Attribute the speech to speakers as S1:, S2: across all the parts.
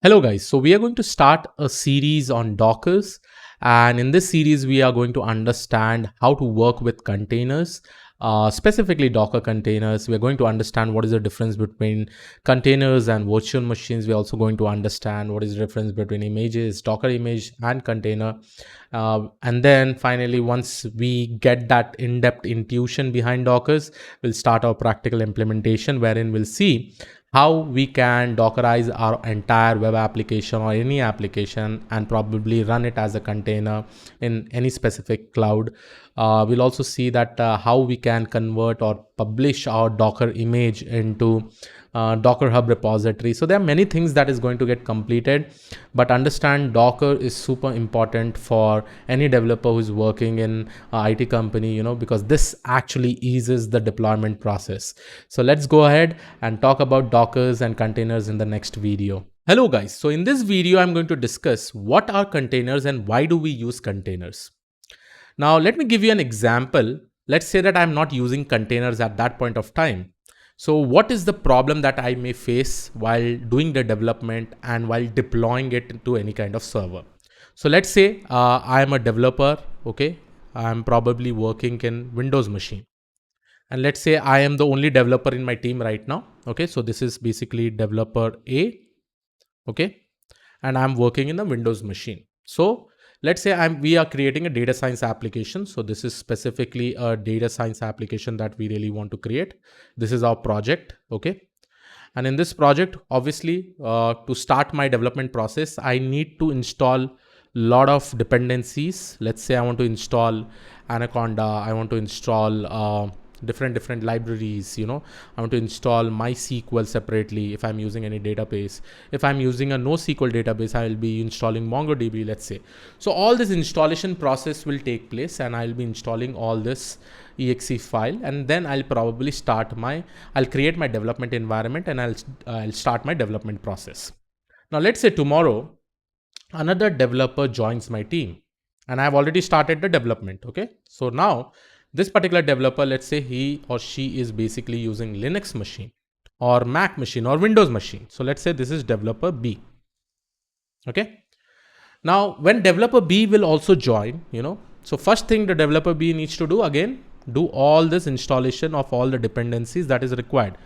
S1: Hello guys, so we are going to start a series on Dockers, and in this series we are going to understand how to work with containers, specifically Docker containers. We are going to understand what is the difference between containers and virtual machines. We are also going to understand what is the difference between images, Docker image and container. And then finally, once we get that in-depth intuition behind Dockers, we'll start our practical implementation wherein we'll see how we can Dockerize our entire web application or any application and probably run it as a container in any specific cloud. We'll also see that how we can convert or publish our Docker image into Docker Hub repository. So there are many things that is going to get completed, but understand Docker is super important for any developer who's working in IT company, because this actually eases the deployment process. So let's go ahead and talk about Dockers and containers in the next video. Hello guys. So in this video, I'm going to discuss what are containers and why do we use containers. Now, let me give you an example. Let's say that I'm not using containers at that point of time. So what is the problem that I may face while doing the development and while deploying it to any kind of server? So let's say I am a developer, okay? I'm probably working in Windows machine. And let's say I am the only developer in my team right now, okay? So this is basically developer A, okay? And I'm working in the Windows machine. So let's say we are creating a data science application. So this is specifically a data science application that we really want to create. This is our project, okay? And in this project, obviously, to start my development process, I need to install a lot of dependencies. Let's say I want to install Anaconda. I want to install different libraries. I want to install MySQL separately if I'm using any database. If I'm using a NoSQL database, I will be installing MongoDB, let's say. So all this installation process will take place and I'll be installing all this exe file, and then I'll probably I'll create my development environment and I'll start my development process. Now let's say tomorrow another developer joins my team and I've already started the development, okay? So now this particular developer, let's say he or she is basically using Linux machine or Mac machine or Windows machine. So let's say this is developer B. Okay. Now when developer B will also join, so first thing the developer B needs to do, again, do all this installation of all the dependencies that is required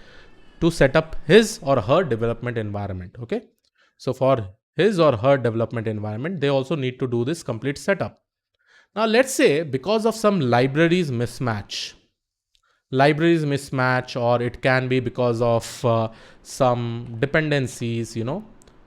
S1: to set up his or her development environment. Okay. So for his or her development environment, they also need to do this complete setup. Now, let's say because of some libraries mismatch, or it can be because of some dependencies,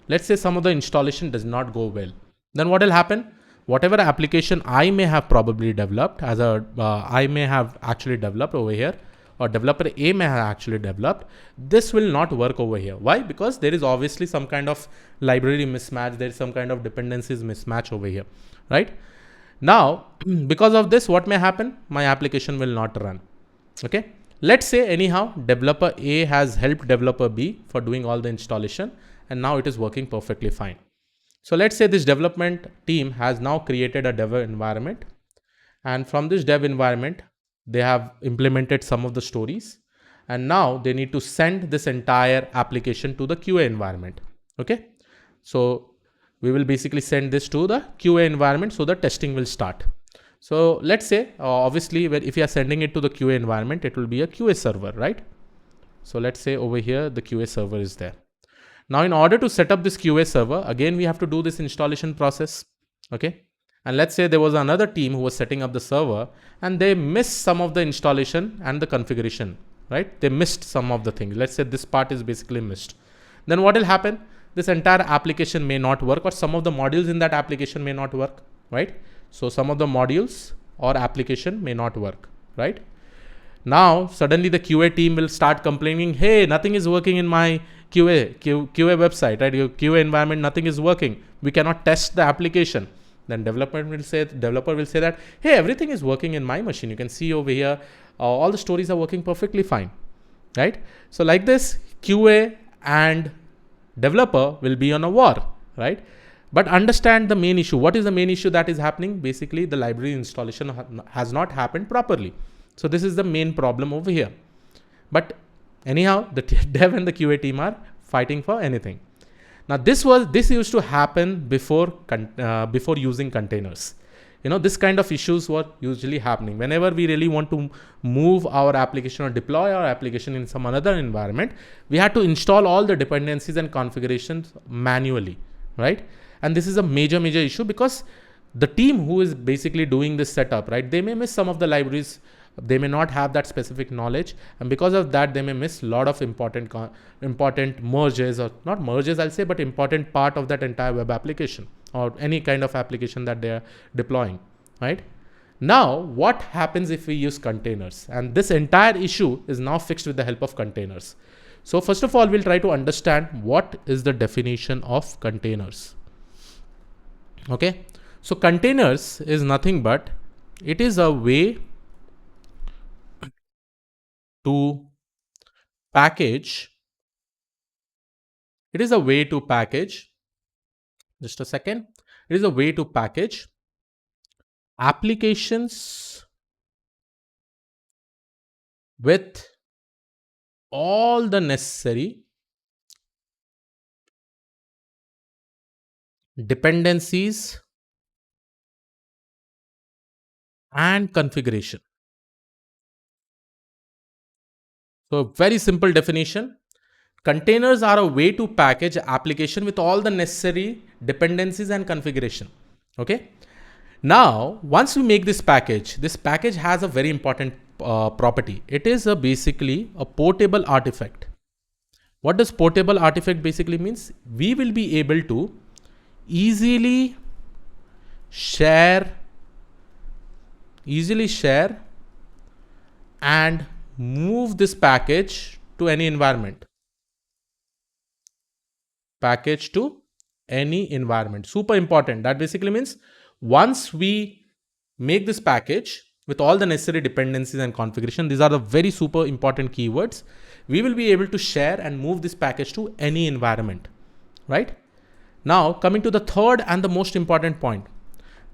S1: let's say some of the installation does not go well. Then what will happen? Whatever application I may have probably developed I may have actually developed over here, or developer A may have actually developed, this will not work over here. Why? Because there is obviously some kind of library mismatch. There is some kind of dependencies mismatch over here, right? Now, because of this, what may happen? My application will not run. Okay. Let's say anyhow, developer A has helped developer B for doing all the installation, and now it is working perfectly fine. So let's say this development team has now created a dev environment, and from this dev environment, they have implemented some of the stories, and now they need to send this entire application to the QA environment. Okay. So we will basically send this to the QA environment so the testing will start. So let's say, obviously, if you are sending it to the QA environment, it will be a QA server, right? So let's say over here, the QA server is there. Now, in order to set up this QA server, again, we have to do this installation process. Okay. And let's say there was another team who was setting up the server and they missed some of the installation and the configuration, right? They missed some of the things. Let's say this part is basically missed. Then what will happen? This entire application may not work, or some of the modules in that application may not work, right? So some of the modules or application may not work, right? Now, suddenly the QA team will start complaining, hey, nothing is working in my QA website, right? Your QA environment, nothing is working. We cannot test the application. Then developer will say that, hey, everything is working in my machine. You can see over here, all the stories are working perfectly fine, right? So like this, QA and developer will be on a war, right? But understand the main issue. What is the main issue that is happening? Basically, the library installation has not happened properly. So this is the main problem over here. But anyhow, the dev and the QA team are fighting for anything. Now this used to happen before using containers. This kind of issues were usually happening whenever we really want to move our application or deploy our application in some another environment. We had to install all the dependencies and configurations manually, right? And this is a major issue because the team who is basically doing this setup, right, they may miss some of the libraries, they may not have that specific knowledge, and because of that they may miss a lot of important merges, or not merges I'll say, but important part of that entire web application or any kind of application that they are deploying, right? Now what happens if we use containers? And this entire issue is now fixed with the help of containers. So first of all, we'll try to understand what is the definition of containers. Okay, so containers is nothing but it is a way to package. It is a way to package. Just a second. It is a way to package applications with all the necessary dependencies and configuration. So very simple definition. Containers are a way to package application with all the necessary dependencies and configuration. Okay. Now, once we make this package has a very important property. It is basically a portable artifact. What does portable artifact basically means? We will be able to easily share and move this package to any environment. Super important. That basically means once we make this package with all the necessary dependencies and configuration, these are the very super important keywords, we will be able to share and move this package to any environment, right? Now coming to the third and the most important point,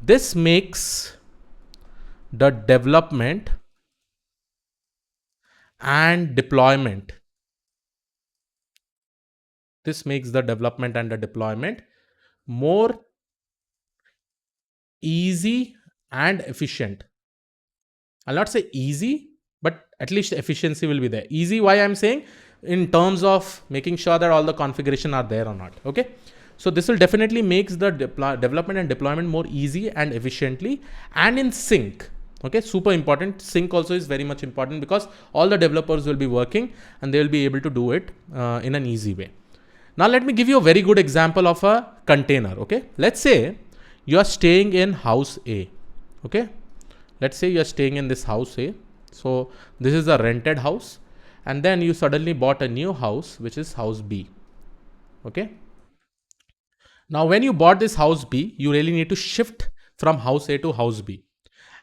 S1: this makes the development and deployment. This makes the development and the deployment more easy and efficient. I'll not say easy, but at least efficiency will be there. Easy, why I'm saying? In terms of making sure that all the configuration are there or not. Okay. So this will definitely makes the development and deployment more easy and efficiently and in sync. Okay, super important. Sync also is very much important because all the developers will be working and they will be able to do it in an easy way. Now let me give you a very good example of a container. Okay, let's say you are staying in house A. Okay, let's say you are staying in this house A. So this is a rented house, and then you suddenly bought a new house, which is house B. Okay. Now when you bought this house B, you really need to shift from house A to house B.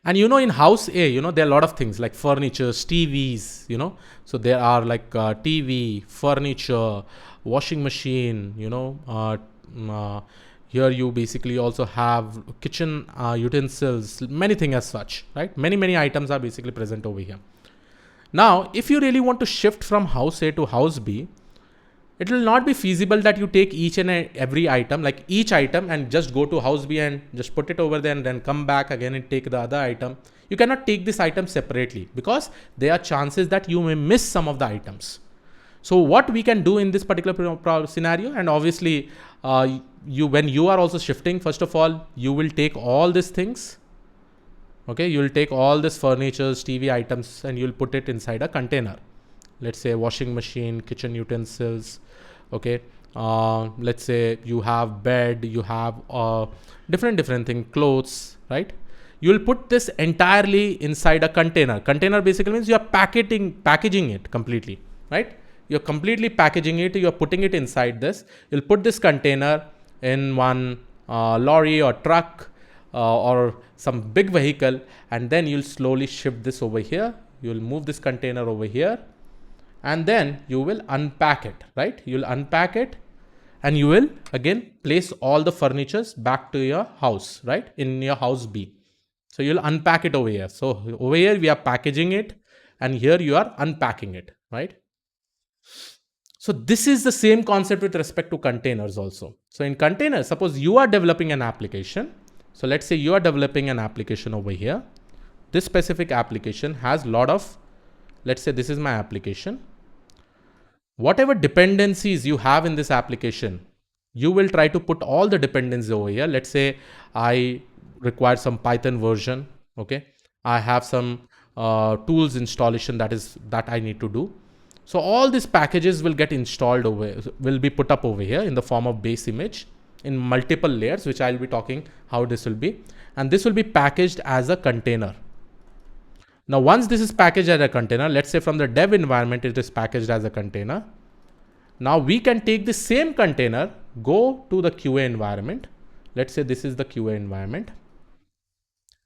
S1: And in house A, there are a lot of things like furniture, TVs, so there are like TV, furniture, washing machine, here you basically also have kitchen utensils, many things as such, right? Many items are basically present over here. Now, if you really want to shift from house A to house B, it will not be feasible that you take each and every item, like each item, and just go to house B and just put it over there and then come back again and take the other item. You cannot take this item separately because there are chances that you may miss some of the items. So what we can do in this particular scenario, and obviously when you are also shifting, first of all, you will take all these things. Okay, you will take all this furniture, TV items, and you'll put it inside a container. Let's say washing machine, kitchen utensils. Okay, let's say you have bed, you have different thing, clothes, right? You will put this entirely inside a container. Container basically means you are packaging it completely, right? You're completely packaging it. You're putting it inside this. You'll put this container in one lorry or truck or some big vehicle, and then you'll slowly shift this over here. You'll move this container over here, and then you will unpack it, right? You'll unpack it and you will again place all the furnitures back to your house, right? In your house B. So you'll unpack it over here. So over here we are packaging it, and here you are unpacking it, right? So this is the same concept with respect to containers also. So in containers, suppose you are developing an application. So let's say you are developing an application over here. This specific application has a lot of, let's say this is my application. Whatever dependencies you have in this application, you will try to put all the dependencies over here. Let's say I require some Python version. Okay. I have some tools installation that I need to do. So all these packages will get installed will be put up over here in the form of base image in multiple layers, which I'll be talking how this will be. And this will be packaged as a container. Now, once this is packaged as a container, let's say from the dev environment, it is packaged as a container. Now we can take the same container, go to the QA environment. Let's say this is the QA environment.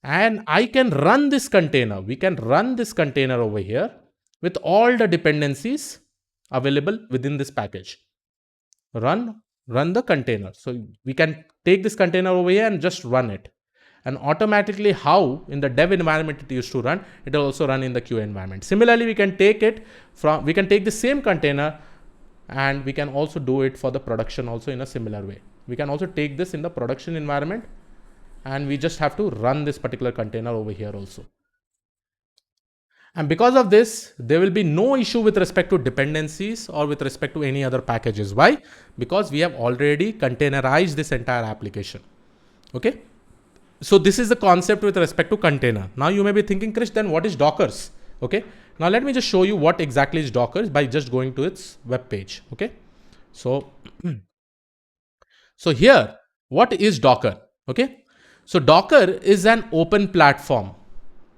S1: And I can run this container. We can run this container over here with all the dependencies available within this package. Run the container. So we can take this container over here and just run it. And automatically how in the dev environment it used to run, it will also run in the QA environment. Similarly, we can take the same container and we can also do it for the production also in a similar way. We can also take this in the production environment and we just have to run this particular container over here also. And because of this, there will be no issue with respect to dependencies or with respect to any other packages. Why? Because we have already containerized this entire application. Okay. So this is the concept with respect to container. Now you may be thinking, Krish, then what is Dockers? Okay. Now let me just show you what exactly is Dockers by just going to its web page. Okay. So here, what is Docker? Okay. So Docker is an open platform.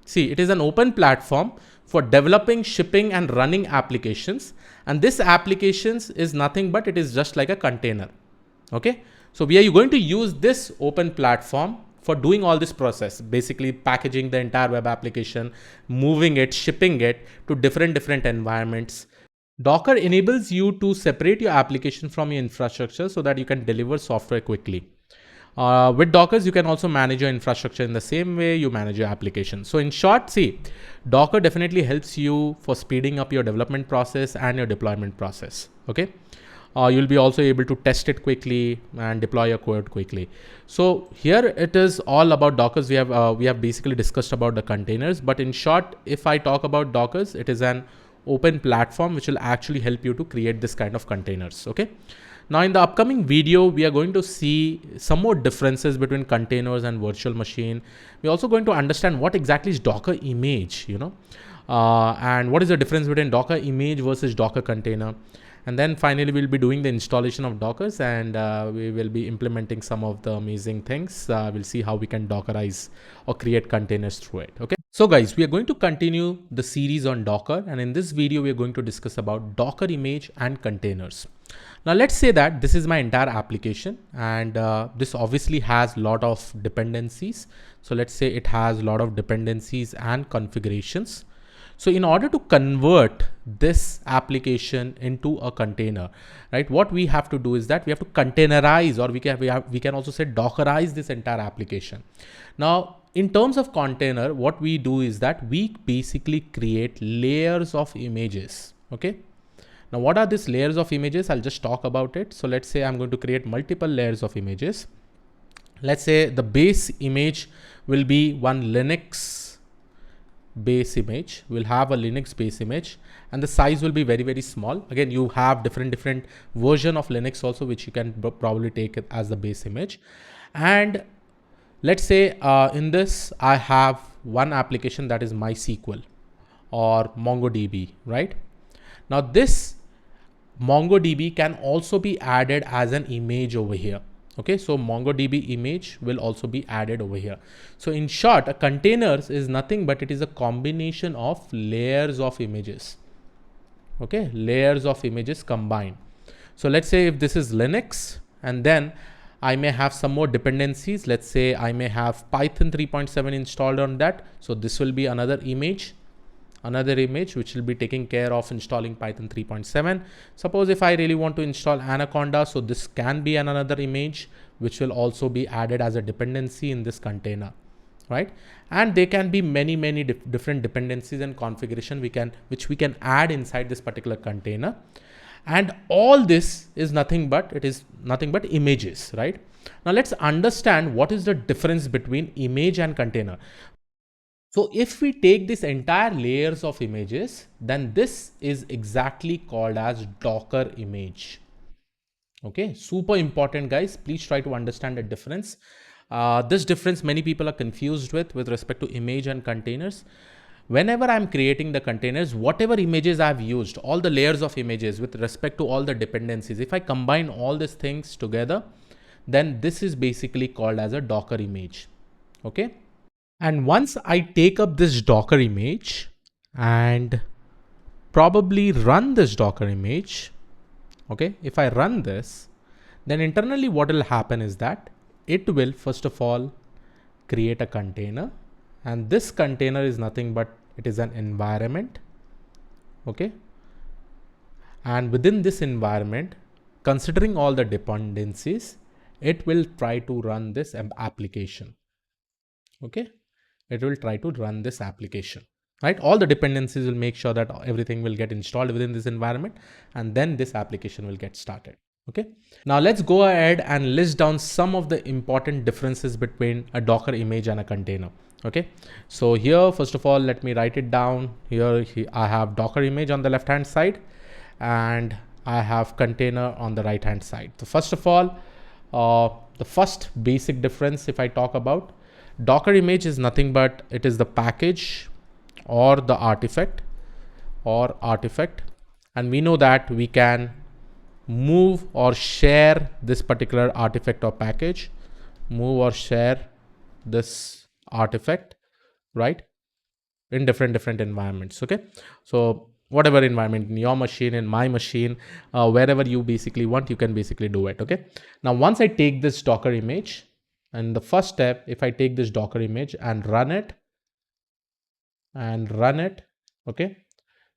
S1: See, it is an open platform for developing, shipping and running applications. And this applications is nothing but it is just like a container. Okay. So we are going to use this open platform for doing all this process, basically packaging the entire web application, moving it, shipping it to different environments. Docker enables you to separate your application from your infrastructure so that you can deliver software quickly. With Dockers, you can also manage your infrastructure in the same way you manage your application. So in short, see, Docker definitely helps you for speeding up your development process and your deployment process. Okay. You'll be also able to test it quickly and deploy your code quickly. So here it is all about Dockers. We have basically discussed about the containers, but in short, if I talk about Dockers, it is an open platform which will actually help you to create this kind of containers. Okay. Now in the upcoming video, we are going to see some more differences between containers and virtual machine. We're also going to understand what exactly is Docker image, and what is the difference between Docker image versus Docker container. And then finally, we'll be doing the installation of Dockers and we will be implementing some of the amazing things. We'll see how we can Dockerize or create containers through it. Okay. So guys, we are going to continue the series on Docker. And in this video, we are going to discuss about Docker image and containers. Now let's say that this is my entire application and this obviously has a lot of dependencies. So let's say it has a lot of dependencies and configurations. So in order to convert this application into a container, right, what we have to do is that we have to containerize, or we can also say Dockerize this entire application. Now, in terms of container, what we do is that we basically create layers of images. Okay. Now, what are these layers of images? I'll just talk about it. So let's say I'm going to create multiple layers of images. Let's say the base image will be one Linux base image. We'll have a Linux base image and the size will be very, very small. Again, you have different version of Linux also, which you can probably take it as the base image. And let's say in this, I have one application that is MySQL or MongoDB, right? Now this MongoDB can also be added as an image over here. Okay, so MongoDB image will also be added over here. So in short, a containers is nothing but it is a combination of layers of images. Okay, layers of images combined. So let's say if this is Linux and then I may have some more dependencies. Let's say I may have Python 3.7 installed on that. So this will be another image which will be taking care of installing Python 3.7. Suppose if I really want to install Anaconda, so this can be another image which will also be added as a dependency in this container, right? And there can be many different dependencies and configuration which we can add inside this particular container. And all this is nothing but, it is nothing but images, right? Now let's understand what is the difference between image and container. So if we take this entire layers of images, then this is exactly called as Docker image. Okay, super important, guys. Please try to understand the difference. This difference many people are confused with respect to image and containers. Whenever I'm creating the containers, whatever images I've used, all the layers of images with respect to all the dependencies, if I combine all these things together, then this is basically called as a Docker image. Okay. And once I take up this Docker image and probably run this Docker image, okay, if I run this, then internally what will happen is that it will first of all create a container, and this container is nothing but it is an environment. Okay. And within this environment, considering all the dependencies, it will try to run this application. Okay. It will try to run this application, right? All the dependencies will make sure that everything will get installed within this environment, and then this application will get started. Okay. Now let's go ahead and list down some of the important differences between a Docker image and a container. Okay. So here, first of all, let me write it down. Here I have Docker image on the left hand side, and I have container on the right hand side. So first of all, the first basic difference, if I talk about, Docker image is nothing but it is the package or the artifact and we know that we can move or share this particular artifact or package, move or share this artifact, right, in different environments. Okay, so whatever environment, in your machine, in my machine, wherever you basically want, you can basically do it. Okay, now once I take this Docker image, and the first step, if I take this Docker image and run it, okay,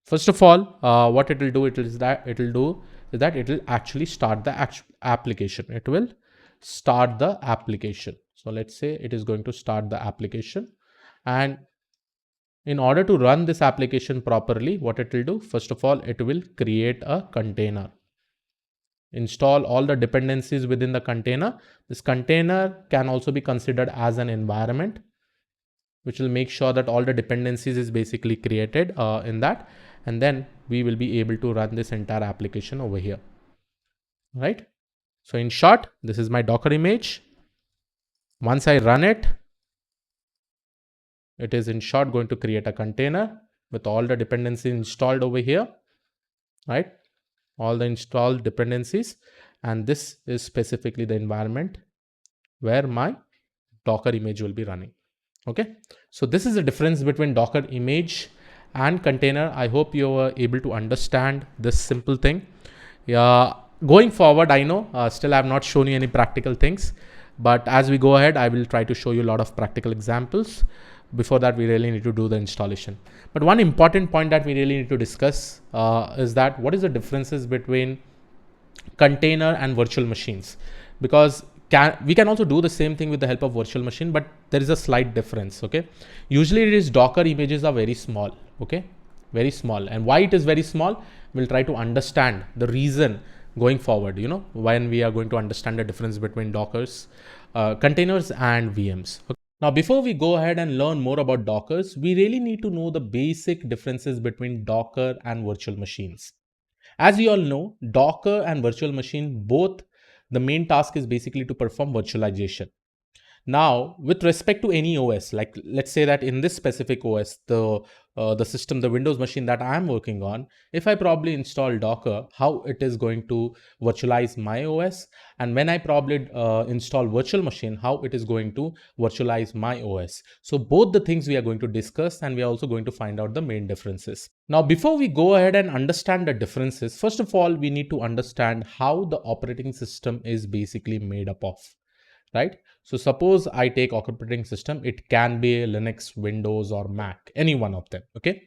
S1: first of all, what it will do, it will actually start the application. It will start the application. So let's say it is going to start the application, and in order to run this application properly, what it will do, first of all, it will create a container, install all the dependencies within the container. This container can also be considered as an environment, which will make sure that all the dependencies is basically created in that, and then we will be able to run this entire application over here, right? So in short, this is my Docker image. Once I run it, it is in short going to create a container with all the dependencies installed over here, right? All the installed dependencies, and this is specifically the environment where my Docker image will be running. Okay, so this is the difference between Docker image and container. I hope you were able to understand this simple thing. Yeah, going forward, I know still I have not shown you any practical things, but as we go ahead, I will try to show you a lot of practical examples. Before that, we really need to do the installation. But one important point that we really need to discuss is that what is the differences between container and virtual machines, because we can also do the same thing with the help of virtual machine, but there is a slight difference. Okay, usually it is Docker images are very small. Okay, very small, and why it is very small, we'll try to understand the reason going forward, you know, when we are going to understand the difference between Dockers, containers and VMs. Okay. Now, before we go ahead and learn more about Dockers, we really need to know the basic differences between Docker and virtual machines. As you all know, Docker and virtual machine, both the main task is basically to perform virtualization. Now, with respect to any OS, like let's say that in this specific OS, the system, the Windows machine that I'm working on, if I probably install Docker, how it is going to virtualize my OS, and when I probably install virtual machine, how it is going to virtualize my OS. So both the things we are going to discuss, and we are also going to find out the main differences. Now, before we go ahead and understand the differences, first of all, we need to understand how the operating system is basically made up of. Right? So suppose I take operating system, it can be Linux, Windows, or Mac, any one of them. Okay.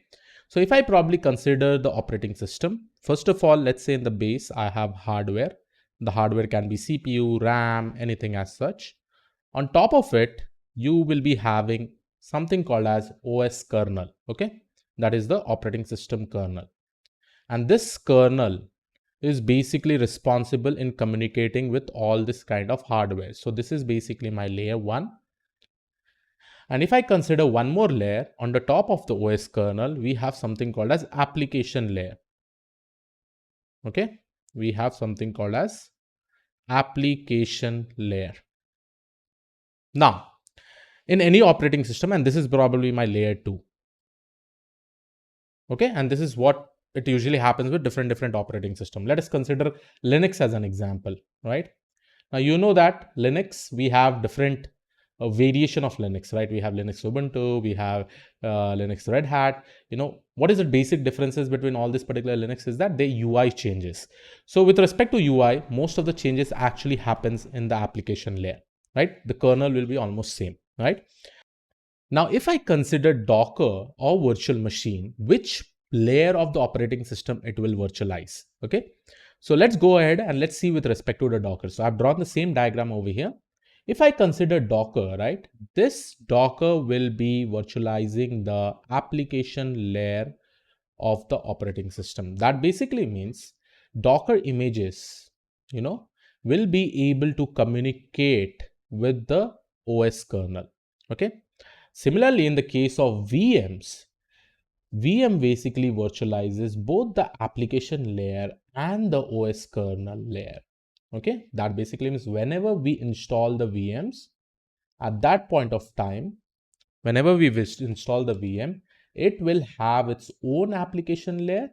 S1: So if I probably consider the operating system, first of all, let's say in the base, I have hardware. The hardware can be CPU, RAM, anything as such. On top of it, you will be having something called as OS kernel. Okay. That is the operating system kernel. And this kernel is basically responsible in communicating with all this kind of hardware. So this is basically my layer 1. And if I consider one more layer on the top of the OS kernel, we have something called as application layer. Okay, we have something called as application layer. Now, in any operating system, and this is probably my layer 2. Okay, and this is what it usually happens with different operating system. Let us consider Linux as an example, right? Now you know that Linux, we have different variation of Linux, right? We have Linux Ubuntu, we have Linux Red Hat. You know, what is the basic differences between all this particular Linux is that the UI changes. So with respect to UI, most of the changes actually happens in the application layer, right? The kernel will be almost same, right? Now, if I consider Docker or virtual machine, which layer of the operating system it will virtualize? Okay. So let's go ahead and let's see with respect to the Docker. So I've drawn the same diagram over here. If I consider Docker, right, this Docker will be virtualizing the application layer of the operating system. That basically means Docker images, you know, will be able to communicate with the OS kernel. Okay. Similarly, in the case of VMs, VM basically virtualizes both the application layer and the OS kernel layer. Okay, that basically means whenever we install the VMs, at that point of time, whenever we install the VM, it will have its own application layer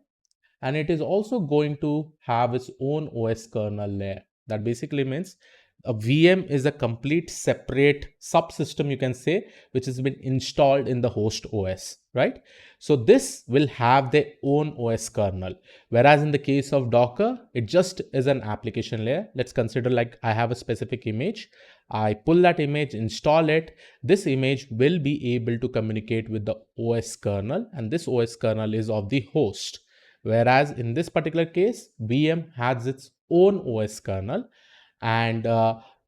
S1: and it is also going to have its own OS kernel layer. That basically means a VM is a complete separate subsystem, you can say, which has been installed in the host OS, right? So this will have their own OS kernel. Whereas in the case of Docker, it just is an application layer. Let's consider like I have a specific image. I pull that image, install it. This image will be able to communicate with the OS kernel, and this OS kernel is of the host. Whereas in this particular case, VM has its own OS kernel, and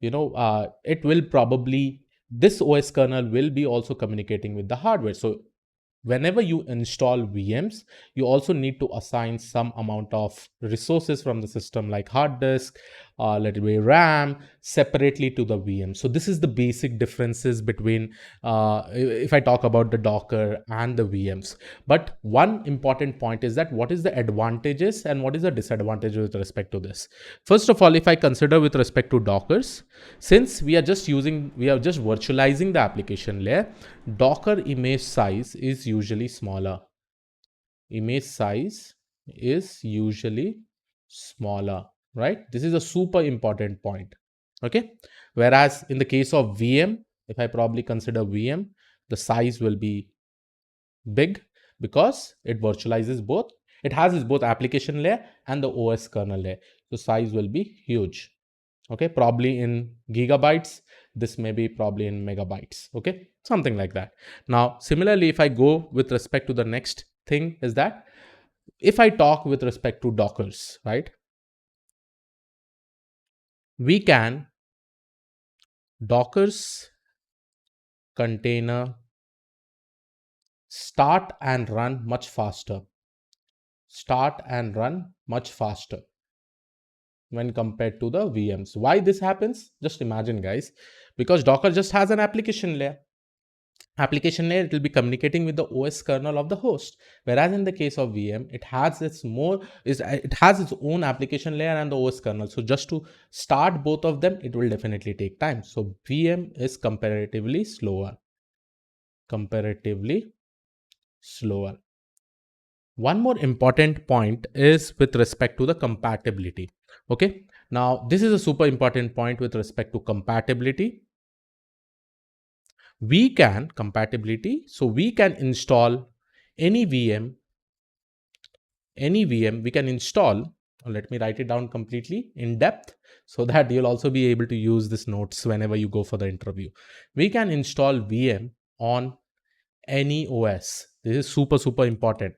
S1: it will probably, this OS kernel will be also communicating with the hardware. So whenever you install VMs, you also need to assign some amount of resources from the system like hard disk, let it be RAM, separately to the VM. So this is the basic differences between if I talk about the Docker and the VMs. But one important point is that what is the advantages and what is the disadvantage with respect to this. First of all, if I consider with respect to Dockers, since we are just virtualizing the application layer, Docker image size is usually smaller. Image size is usually smaller, right? This is a super important point. Okay. Whereas in the case of VM, if I probably consider VM, the size will be big because it virtualizes both. It has its both application layer and the OS kernel layer. So size will be huge. Okay, probably in gigabytes. This may be probably in megabytes. Okay, something like that. Now, similarly, if I go with respect to the next thing is that if I talk with respect to Dockers, right, we can Dockers container start and run much faster. Start and run much faster when compared to the VMs. Why this happens? Just imagine, guys, because Docker just has an application layer. Application layer, it will be communicating with the OS kernel of the host. Whereas in the case of VM, it has its own application layer and the OS kernel. So just to start both of them, it will definitely take time. So VM is comparatively slower. Comparatively slower. One more important point is with respect to the compatibility. Okay. Now, this is a super important point with respect to compatibility. We can compatibility. So we can install any VM, we can install. Let me write it down completely in depth so that you'll also be able to use this notes whenever you go for the interview. We can install VM on any OS. This is super important.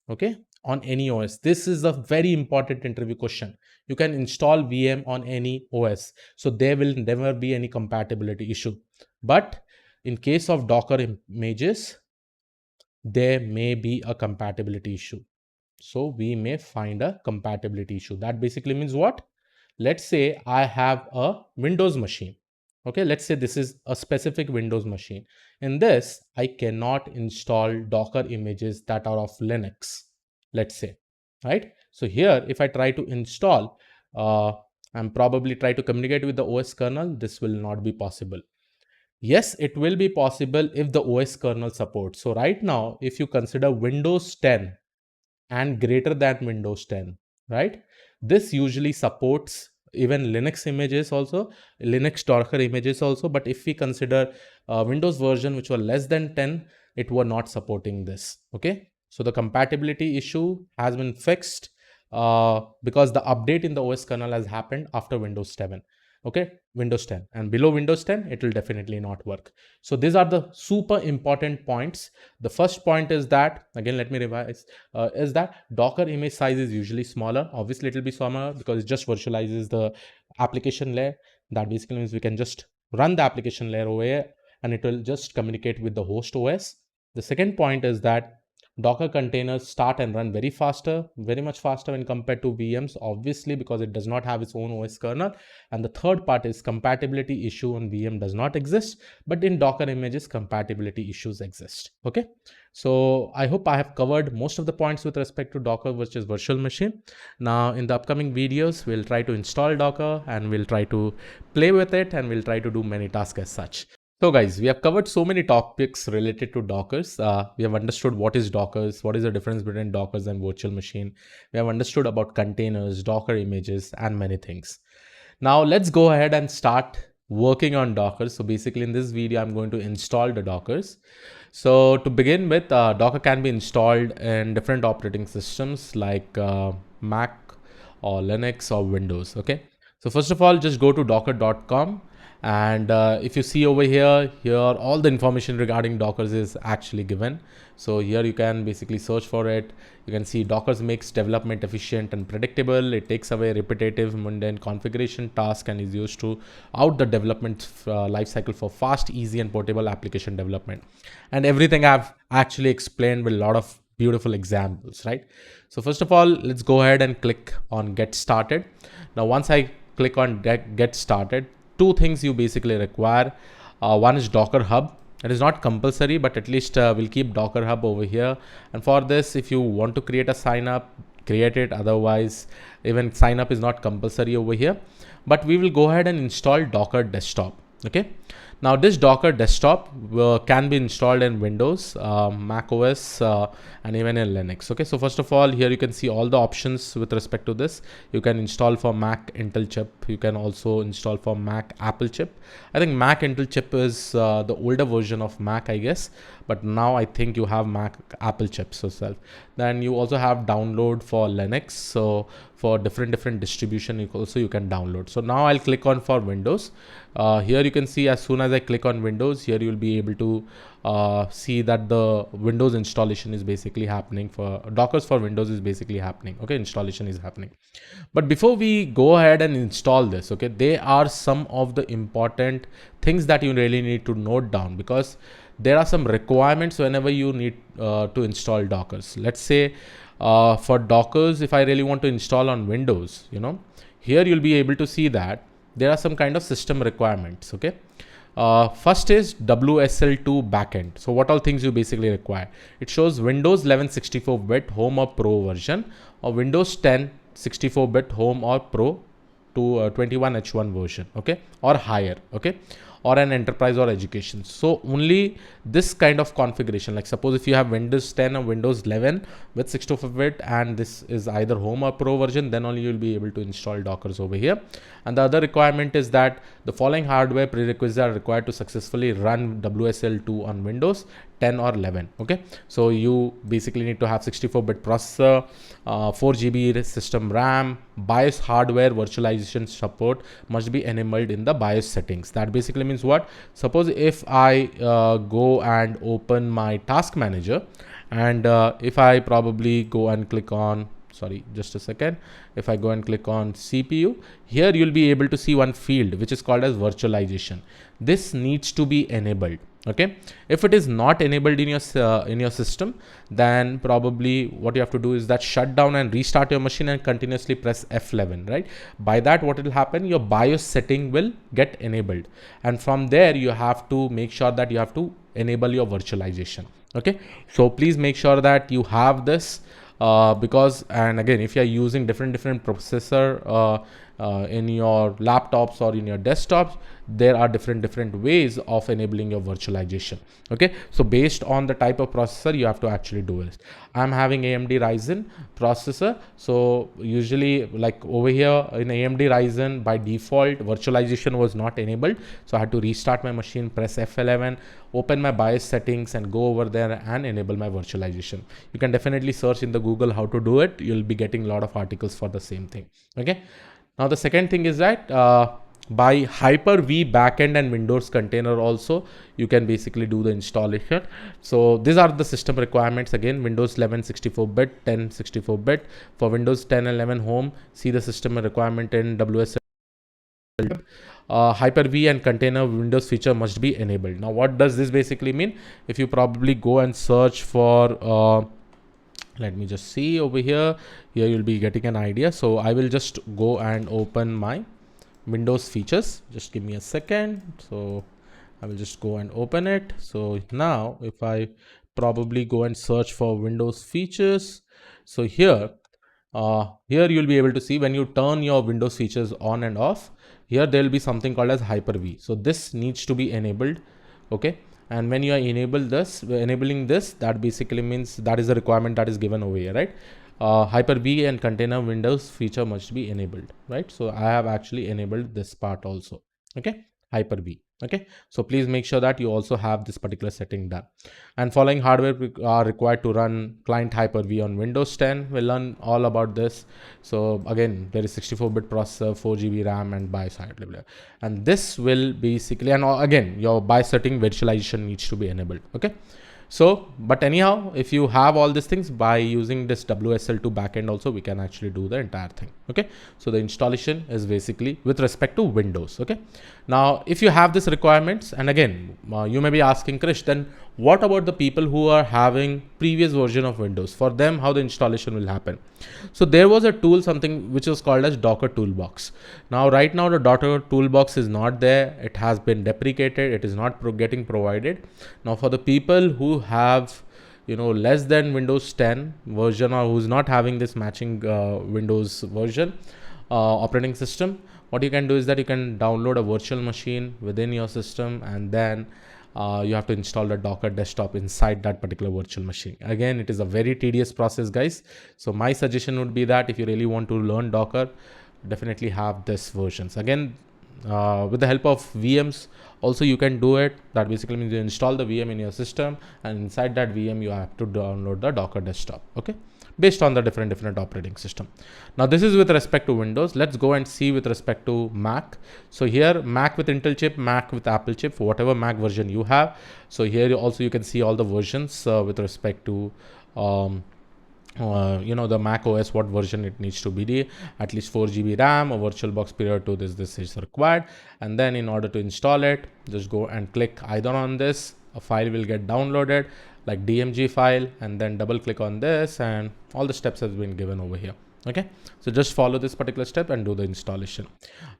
S1: Okay, on any OS. This is a very important interview question. You can install VM on any OS. So there will never be any compatibility issue. But in case of Docker images, there may be a compatibility issue. So we may find a compatibility issue. That basically means what? Let's say I have a Windows machine. Okay, let's say this is a specific Windows machine. In this, I cannot install Docker images that are of Linux, let's say, right? So here, if I try to install and probably try to communicate with the OS kernel, this will not be possible. Yes, it will be possible if the OS kernel supports. So right now, if you consider Windows 10 and greater than Windows 10, right? This usually supports even Linux images also, Linux Docker images also. But if we consider Windows version which were less than 10, it were not supporting this. Okay. So the compatibility issue has been fixed because the update in the OS kernel has happened after Windows 7. Okay, Windows 10, and below Windows 10 it will definitely not work. So these are the super important points. The first point is that, again let me revise, is that Docker image size is usually smaller. Obviously it will be smaller because it just virtualizes the application layer. That basically means we can just run the application layer over here and it will just communicate with the host OS. The second point is that Docker containers start and run very much faster when compared to VMs, obviously because it does not have its own OS kernel. And the third part is compatibility issue on VM does not exist, but in Docker images, compatibility issues exist. Okay. So I hope I have covered most of the points with respect to Docker, which is virtual machine. Now in the upcoming videos, we'll try to install Docker and we'll try to play with it and we'll try to do many tasks as such. So guys, we have covered so many topics related to Dockers. We have understood what is Dockers, what is the difference between Dockers and virtual machine. We have understood about containers, Docker images, and many things. Now let's go ahead and start working on Docker. So basically in this video, I'm going to install the Dockers. So to begin with, Docker can be installed in different operating systems like Mac or Linux or Windows. Okay. So first of all, just go to docker.com. And if you see over here all the information regarding Dockers is actually given. So here you can basically search for it. You can see Dockers makes development efficient and predictable. It takes away repetitive mundane configuration task and is used to out the development lifecycle for fast, easy and portable application development. And everything I've actually explained with a lot of beautiful examples, right? So first of all, let's go ahead and click on get started. Now once I click on get started, two things you basically require. One is Docker Hub. It is not compulsory, but at least we'll keep Docker Hub over here. And for this, if you want to create a sign up, create it. Otherwise, even sign up is not compulsory over here. But we will go ahead and install Docker Desktop. Okay. Now this Docker Desktop can be installed in Windows, Mac OS, and even in Linux. Okay, so first of all, here you can see all the options with respect to this. You can install for Mac Intel chip. You can also install for Mac Apple chip. I think Mac Intel chip is the older version of Mac, I guess. But now I think you have Mac Apple chips yourself. Then you also have download for Linux. So for different distribution, you can download. So now I'll click on for Windows. Here you can see as soon as I click on Windows, here you'll be able to see that the Windows installation is basically happening. For Dockers for Windows is basically happening. Okay, installation is happening. But before we go ahead and install this, okay, there are some of the important things that you really need to note down, because there are some requirements whenever you need to install Dockers. Let's say for Dockers, if I really want to install on Windows, here you'll be able to see that there are some kind of system requirements. Okay. First is WSL2 backend. So what all things you basically require? It shows Windows 11 64-bit home or pro version, or Windows 10 64-bit home or pro to 21H1 version. Okay. Or higher. Okay. Or an enterprise or education. So only this kind of configuration, like suppose if you have Windows 10 or Windows 11 with 64-bit and this is either home or pro version, then only you'll be able to install Dockers over here. And the other requirement is that the following hardware prerequisites are required to successfully run WSL2 on Windows 10 or 11. Okay, so you basically need to have 64-bit processor, 4 GB system RAM, BIOS hardware virtualization support must be enabled in the BIOS settings. That basically means what? Suppose if I go and open my task manager, and if I probably go and click on, sorry, just a second. If I go and click on CPU, here you'll be able to see one field which is called as virtualization. This needs to be enabled. Okay, if it is not enabled in your system, then probably what you have to do is that shut down and restart your machine and continuously press F11, right? By that, what will happen, your BIOS setting will get enabled, and from there you have to make sure that you have to enable your virtualization. Okay, so please make sure that you have this, because, and again, if you are using different processor in your laptops or in your desktops, there are different ways of enabling your virtualization. Okay, so based on the type of processor, you have to actually do it. I'm having AMD Ryzen processor, so usually, like over here in AMD Ryzen, by default virtualization was not enabled, so I had to restart my machine, press F11, open my BIOS settings, and go over there and enable my virtualization. You can definitely search in the Google how to do it. You'll be getting a lot of articles for the same thing. Okay, now the second thing is that by Hyper-V backend and Windows container also, you can basically do the installation. So these are the system requirements. Again, Windows 11 64-bit, 10 64-bit. For Windows 10 and 11 home, see the system requirement in WSL. Hyper-V and container Windows feature must be enabled. Now, what does this basically mean? If you probably go and search for let me just see over here, you'll be getting an idea. So I will just go and open my Windows features. Just give me a second. So I will just go and open it. So now if I probably go and search for Windows features, so here you'll be able to see when you turn your Windows features on and off, here there will be something called as Hyper-V. So this needs to be enabled. Okay, and when you are enabling this, that basically means that is a requirement that is given over here, right? Hyper-V and container Windows feature must be enabled, right? So I have actually enabled this part also. Okay, Hyper-V. Okay, so please make sure that you also have this particular setting done. And following hardware are required to run client Hyper-V on Windows 10. We'll learn all about this. So again, there is 64-bit processor, 4 GB RAM, and BIOS, and this will basically, and again, your BIOS setting virtualization needs to be enabled. Okay, so but anyhow, if you have all these things, by using this WSL2 backend also, we can actually do the entire thing. Okay, so the installation is basically with respect to Windows. Okay, now if you have these requirements, and again, you may be asking, Krish, then what about the people who are having previous version of Windows? For them, how the installation will happen? So there was a tool, something which was called as Docker Toolbox. Now right now the Docker Toolbox is not there. It has been deprecated. It is not getting provided. Now for the people who have less than Windows 10 version, or who's not having this matching Windows version operating system, what you can do is that you can download a virtual machine within your system, and then you have to install the Docker desktop inside that particular virtual machine. Again, it is a very tedious process, guys. So my suggestion would be that if you really want to learn Docker, definitely have this versions. Again, with the help of VMs also you can do it. That basically means you install the VM in your system, and inside that VM you have to download the Docker desktop. Okay, based on the different operating system. Now this is with respect to Windows. Let's go and see with respect to Mac. So here, Mac with Intel chip, Mac with Apple chip, for whatever Mac version you have. So here also you can see all the versions with respect to the Mac OS, what version it needs to be, at least 4 GB RAM, a VirtualBox prior to this is required. And then in order to install it, just go and click either on this, a file will get downloaded like DMG file, and then double click on this, and all the steps has been given over here. Okay, so just follow this particular step and do the installation.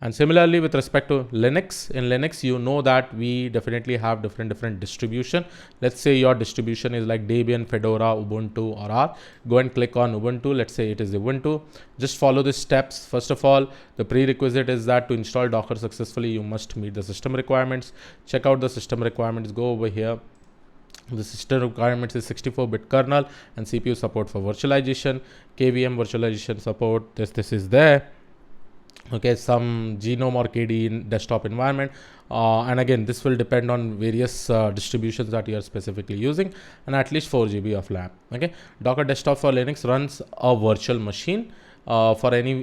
S1: And similarly with respect to Linux, in Linux you know that we definitely have different distribution. Let's say your distribution is like Debian, Fedora, Ubuntu, or R. Go and click on Ubuntu. Let's say it is Ubuntu. Just follow the steps. First of all, the prerequisite is that to install Docker successfully, you must meet the system requirements. Check out the system requirements. Go over here. The system requirements is 64-bit kernel and CPU support for virtualization, KVM virtualization support. This is there. Okay, some GNOME or KDE in desktop environment, and again this will depend on various distributions that you are specifically using, and at least 4 GB of RAM. Okay, Docker desktop for Linux runs a virtual machine. For any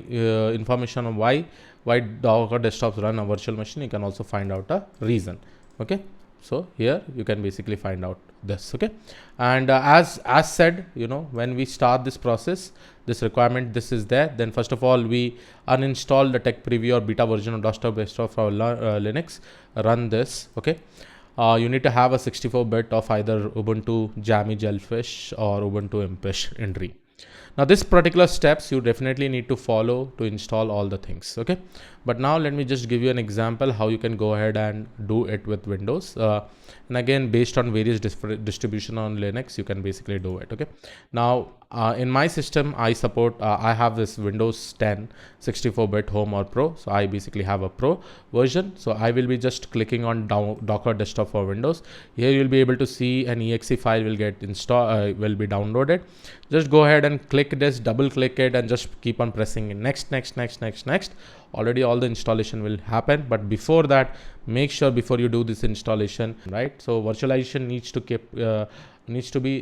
S1: information on why Docker desktops run a virtual machine, you can also find out a reason. Okay, so here you can basically find out this. Okay, and as said, when we start this process, this requirement, this is there, then first of all we uninstall the tech preview or beta version of desktop for Linux, run this. Okay, you need to have a 64-bit of either Ubuntu Jammy Jellyfish or Ubuntu Impish Indri. Now this particular steps you definitely need to follow to install all the things. Okay, but now let me just give you an example how you can go ahead and do it with Windows. And again, based on various distribution on Linux, you can basically do it. Okay, now in my system, I have this Windows 10 64-bit Home or Pro. So I basically have a Pro version. So I will be just clicking on Docker Desktop for Windows. Here you'll be able to see an exe file will get installed, will be downloaded. Just go ahead and click this, double click it, and just keep on pressing next. Already all the installation will happen, but before that, make sure before you do this installation, right? So virtualization needs to be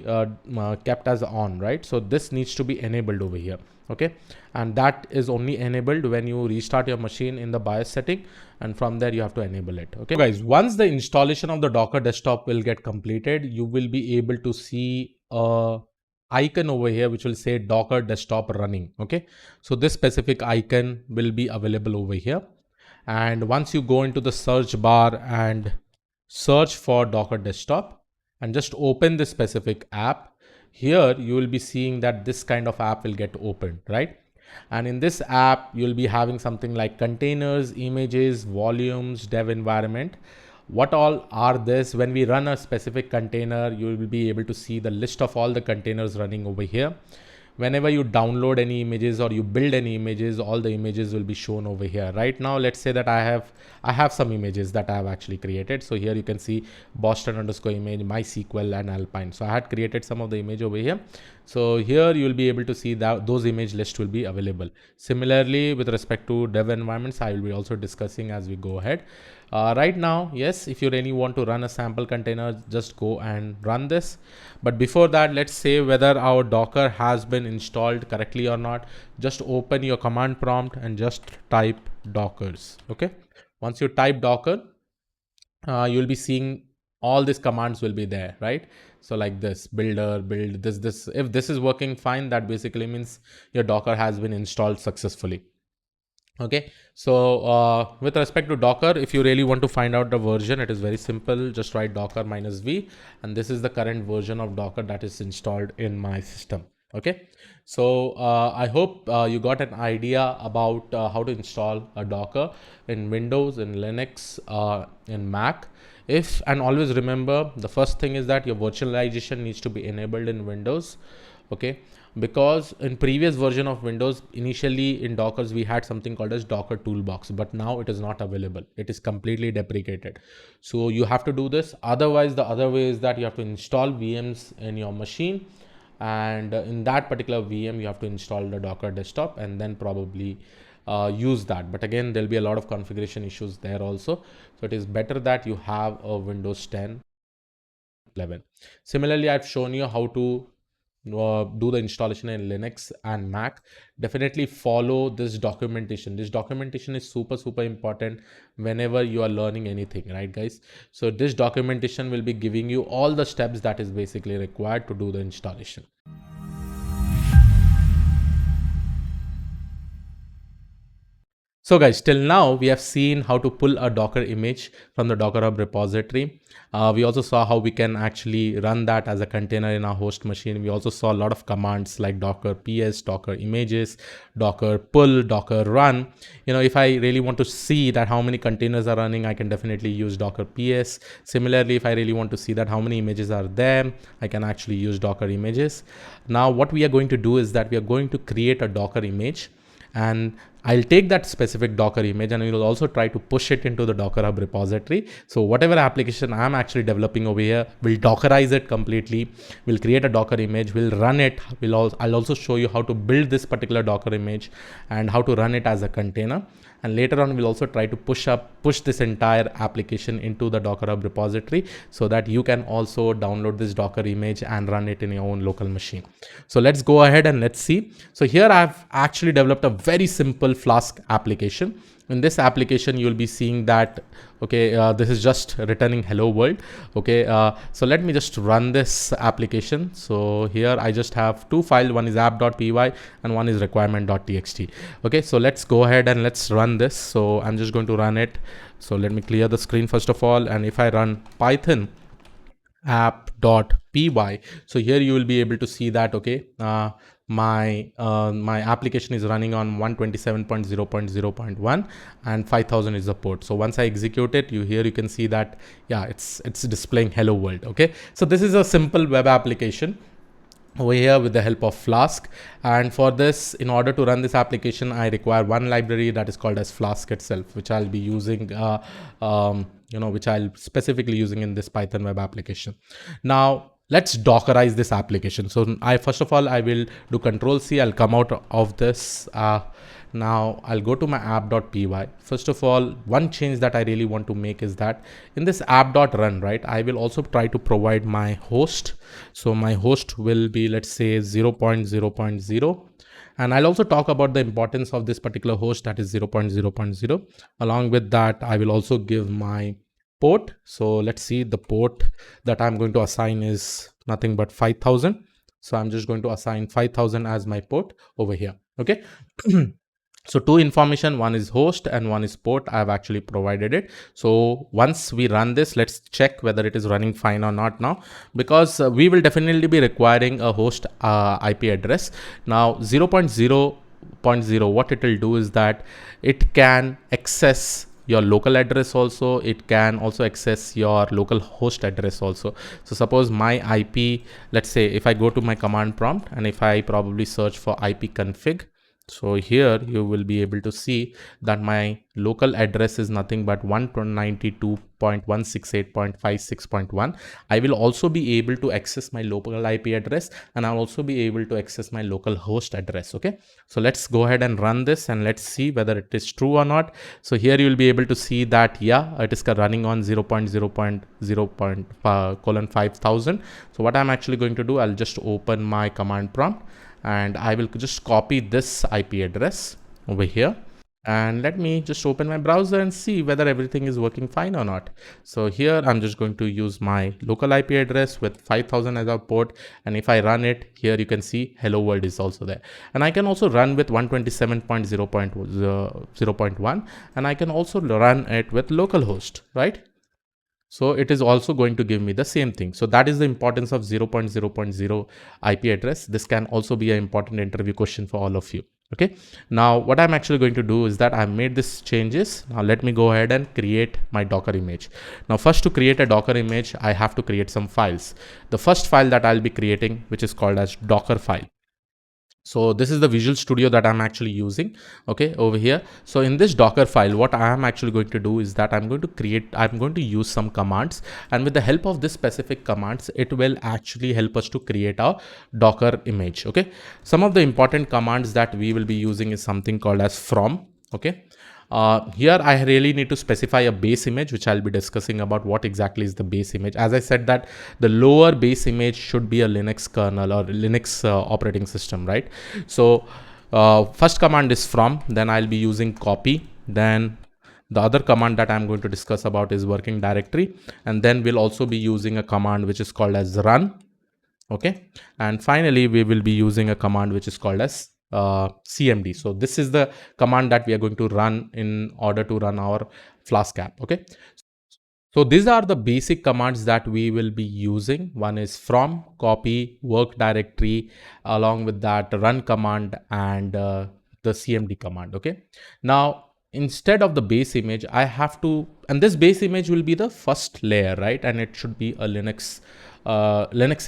S1: kept as on, right? So this needs to be enabled over here. Okay, and that is only enabled when you restart your machine in the BIOS setting, and from there you have to enable it. Okay, guys, once the installation of the Docker Desktop will get completed, you will be able to see a icon over here which will say Docker Desktop running. Okay, so this specific icon will be available over here, and once you go into the search bar and search for Docker Desktop and just open this specific app, here you will be seeing that this kind of app will get opened, right? And in this app you'll be having something like containers, images, volumes, dev environment. What all are this? When we run a specific container, you will be able to see the list of all the containers running over here. Whenever you download any images or you build any images, all the images will be shown over here. Right now, let's say that I have some images that I have actually created. So here you can see Boston underscore image, MySQL and Alpine. So I had created some of the image over here. So here you will be able to see that those image lists will be available. Similarly, with respect to dev environments, I will be also discussing as we go ahead. Right now, yes, if you really want to run a sample container, just go and run this. But before that, let's say whether our Docker has been installed correctly or not. Just open your command prompt and just type dockers. Okay, once you type Docker, you'll be seeing all these commands will be there, right? So like this builder, build this. If this is working fine, that basically means your Docker has been installed successfully. Okay, so with respect to Docker, if you really want to find out the version, it is very simple. Just write docker -v, and this is the current version of Docker that is installed in my system. Okay, so I hope you got an idea about how to install a Docker in Windows, in Linux, in Mac. And always remember, the first thing is that your virtualization needs to be enabled in Windows. Okay, because in previous version of Windows, initially in Dockers we had something called as Docker Toolbox, but now it is not available. It is completely deprecated. So you have to do this. Otherwise, the other way is that you have to install VMs in your machine, and in that particular VM you have to install the Docker Desktop and then probably use that. But again, there'll be a lot of configuration issues there also. So it is better that you have a Windows 10 11. Similarly, I've shown you how to do the installation in Linux and Mac. Definitely follow this documentation. This documentation is super important whenever you are learning anything, right guys? So this documentation will be giving you all the steps that is basically required to do the installation. So guys, till now we have seen how to pull a Docker image from the Docker Hub repository. We also saw how we can actually run that as a container in our host machine. We also saw a lot of commands like docker ps, docker images, docker pull, docker run. You know, if I really want to see that how many containers are running, I can definitely use docker ps. Similarly, if I really want to see that how many images are there, I can actually use docker images. Now what we are going to do is that we are going to create a Docker image, and I'll take that specific Docker image and we'll also try to push it into the Docker Hub repository. So whatever application I'm actually developing over here, we'll Dockerize it completely. We'll create a Docker image, we'll run it. I'll also show you how to build this particular Docker image and how to run it as a container. And later on, we'll also try to push this entire application into the Docker Hub repository so that you can also download this Docker image and run it in your own local machine. So let's go ahead and let's see. So here I've actually developed a very simple Flask application. in this application you'll be seeing that, okay, this is just returning hello world. Okay, so let me just run this application. So here I just have two files, one is app.py and one is requirement.txt. okay, so let's go ahead and let's run this. So I'm just going to run it. So let me clear the screen first of all, and if I run python app.py, so here you will be able to see that, okay, my application is running on 127.0.0.1 and 5000 is the port. So once I execute it, you can see that, yeah, it's displaying hello world. Okay, so this is a simple web application over here with the help of Flask. And for this, in order to run this application, I require one library that is called as Flask itself, which I'll be using, which I'll specifically using in this Python web application. Now let's Dockerize this application. So first of all, I will do Control-C. I'll come out of this. Now I'll go to my app.py. First of all, one change that I really want to make is that in this app.run, right, I will also try to provide my host. So my host will be, let's say, 0.0.0. And I'll also talk about the importance of this particular host, that is 0.0.0. Along with that, I will also give my port. So let's see, the port that I'm going to assign is nothing but 5000. So I'm just going to assign 5000 as my port over here. Okay. So two information, one is host and one is port. I have actually provided it. So once we run this, let's check whether it is running fine or not now, because we will definitely be requiring a host IP address. Now 0.0.0, what it will do is that it can access your local address also. It can also access your local host address also. So suppose my IP, let's say if I go to my command prompt and if I probably search for IP config, so here you will be able to see that my local address is nothing but 192.168.56.1. I will also be able to access my local IP address, and I'll also be able to access my local host address. Okay, so let's go ahead and run this and let's see whether it is true or not. So here you will be able to see that, yeah, it is running on 0.0.0.5000. So what I'm actually going to do, I'll just open my command prompt and I will just copy this IP address over here, and let me just open my browser and see whether everything is working fine or not. So here I'm just going to use my local IP address with 5000 as our port, and if I run it, here you can see hello world is also there, and I can also run with 127.0.0.1, and I can also run it with localhost, right? So it is also going to give me the same thing. So that is the importance of 0.0.0 IP address. This can also be an important interview question for all of you. Okay. Now what I'm actually going to do is that I've made these changes. Now let me go ahead and create my Docker image. Now first, to create a Docker image, I have to create some files. The first file that I'll be creating, which is called as Docker file. So this is the Visual Studio that I'm actually using, okay, over here. So in this Docker file, what I am actually going to do is that I'm going to use some commands, and with the help of this specific commands, it will actually help us to create our Docker image. Okay, some of the important commands that we will be using is something called as from. Okay, here I really need to specify a base image, which I'll be discussing about what exactly is the base image. As I said that the lower base image should be a Linux kernel or Linux operating system, right? So first command is from, then I'll be using copy, then the other command that I'm going to discuss about is working directory, and then we'll also be using a command which is called as run. Okay, and finally we will be using a command which is called as cmd. So this is the command that we are going to run in order to run our Flask app. Okay, so these are the basic commands that we will be using. One is from, copy, work directory, along with that run command and the cmd command. Okay, now instead of the base image, I have to, and this base image will be the first layer, right? And it should be a Linux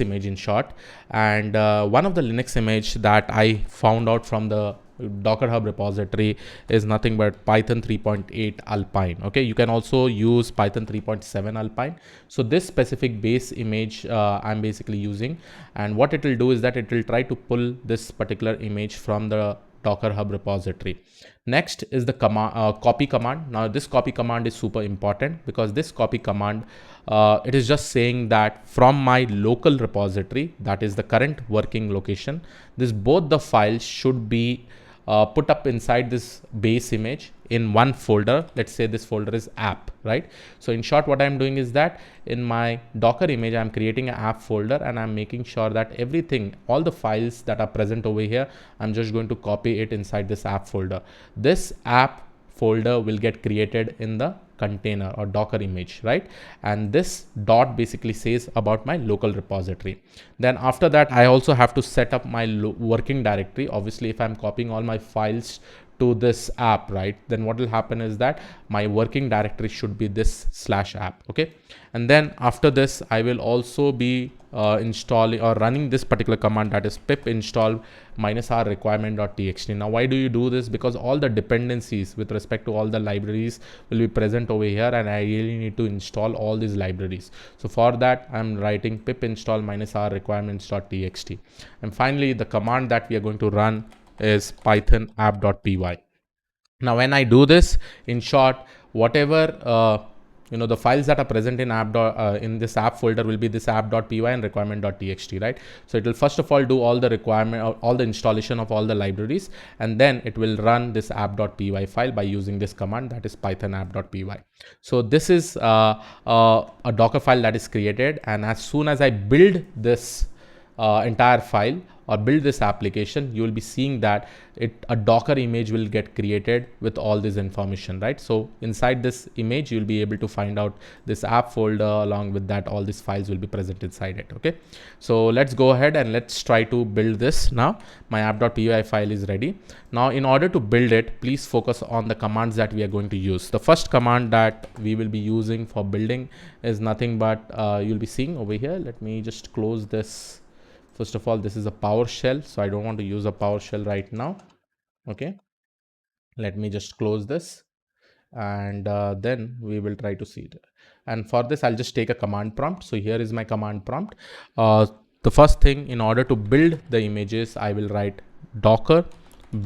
S1: image in short. And one of the Linux image that I found out from the Docker Hub repository is nothing but Python 3.8 Alpine. Okay, you can also use Python 3.7 Alpine. So this specific base image I'm basically using, and what it will do is that it will try to pull this particular image from the Docker Hub repository. Next is the copy command. Now this copy command is super important, because this copy command, it is just saying that from my local repository, that is the current working location, both the files should be put up inside this base image in one folder. Let's say this folder is app, right? So in short, what I'm doing is that in my Docker image, I'm creating an app folder and I'm making sure that everything, all the files that are present over here, I'm just going to copy it inside this app folder. This app folder will get created in the container or Docker image, right? And this dot basically says about my local repository. Then after that, I also have to set up my working directory. Obviously, if I'm copying all my files to this app, right, then what will happen is that my working directory should be this /app. Okay, and then after this, I will also be installing or running this particular command, that is pip install -r requirement.txt. Now why do you do this? Because all the dependencies with respect to all the libraries will be present over here, and I really need to install all these libraries. So for that, I'm writing pip install -r requirements.txt. And finally, the command that we are going to run is python app.py. Now when I do this, in short, whatever the files that are present in in this app folder will be this app.py and requirement.txt, right? So it will first of all do all the all the installation of all the libraries, and then it will run this app.py file by using this command, that is python app.py. So this is a Docker file that is created, and as soon as I build this entire file or build this application, you will be seeing that a Docker image will get created with all this information, right? So inside this image, you'll be able to find out this app folder. Along with that, all these files will be present inside it. Okay, so let's go ahead and let's try to build this. Now my app.py file is ready. Now in order to build it, please focus on the commands that we are going to use. The first command that we will be using for building is nothing but you'll be seeing over here. Let me just close this. First of all, this is a PowerShell, so I don't want to use a PowerShell right now. Okay, let me just close this, and then we will try to see it. And for this, I'll just take a command prompt. So here is my command prompt. The first thing, in order to build the images, I will write docker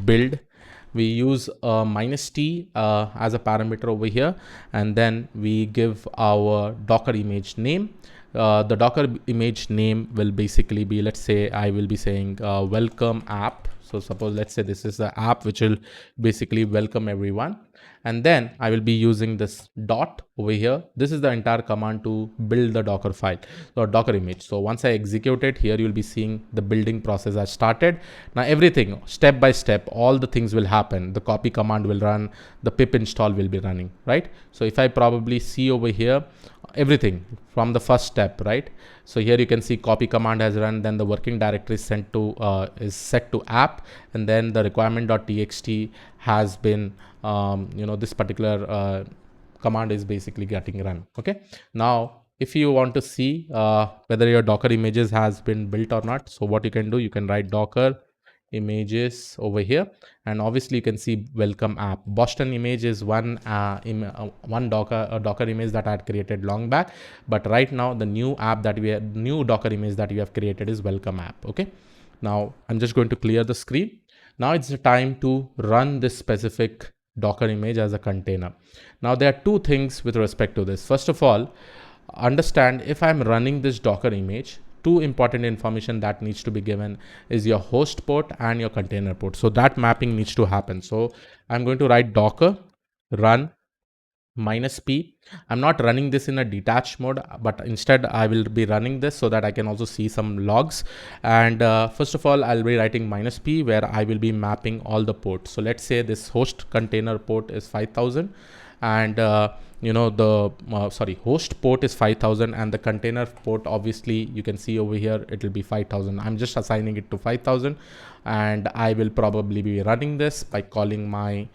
S1: build. We use -t as a parameter over here, and then we give our Docker image name. The Docker image name will basically be, let's say I will be saying welcome app. So suppose, let's say this is the app which will basically welcome everyone. And then I will be using this dot over here. This is the entire command to build the Docker file or Docker image. So once I execute it, here you'll be seeing the building process has started. Now everything step by step, all the things will happen. The copy command will run, the pip install will be running, right? So if I probably see over here, everything from the first step, right? So here you can see copy command has run, then the working directory is set to app, and then the requirement.txt has been this particular command is basically getting run. Okay, now if you want to see whether your Docker images has been built or not, so what you can do, you can write docker images over here, and obviously you can see welcome app. Boston image is one Docker image that I had created long back, but right now the new Docker image that we have created is welcome app. Okay, now I'm just going to clear the screen. Now it's the time to run this specific Docker image as a container. Now there are two things with respect to this. First of all, understand, if I'm running this Docker image, two important information that needs to be given is your host port and your container port. So that mapping needs to happen. So I'm going to write docker run -p. I'm not running this in a detached mode, but instead I will be running this so that I can also see some logs. And first of all, I'll be writing -p, where I will be mapping all the ports. So let's say this host container port is 5000, and host port is 5000, and the container port, obviously you can see over here, it will be 5000. I'm just assigning it to 5000, and I will probably be running this by calling my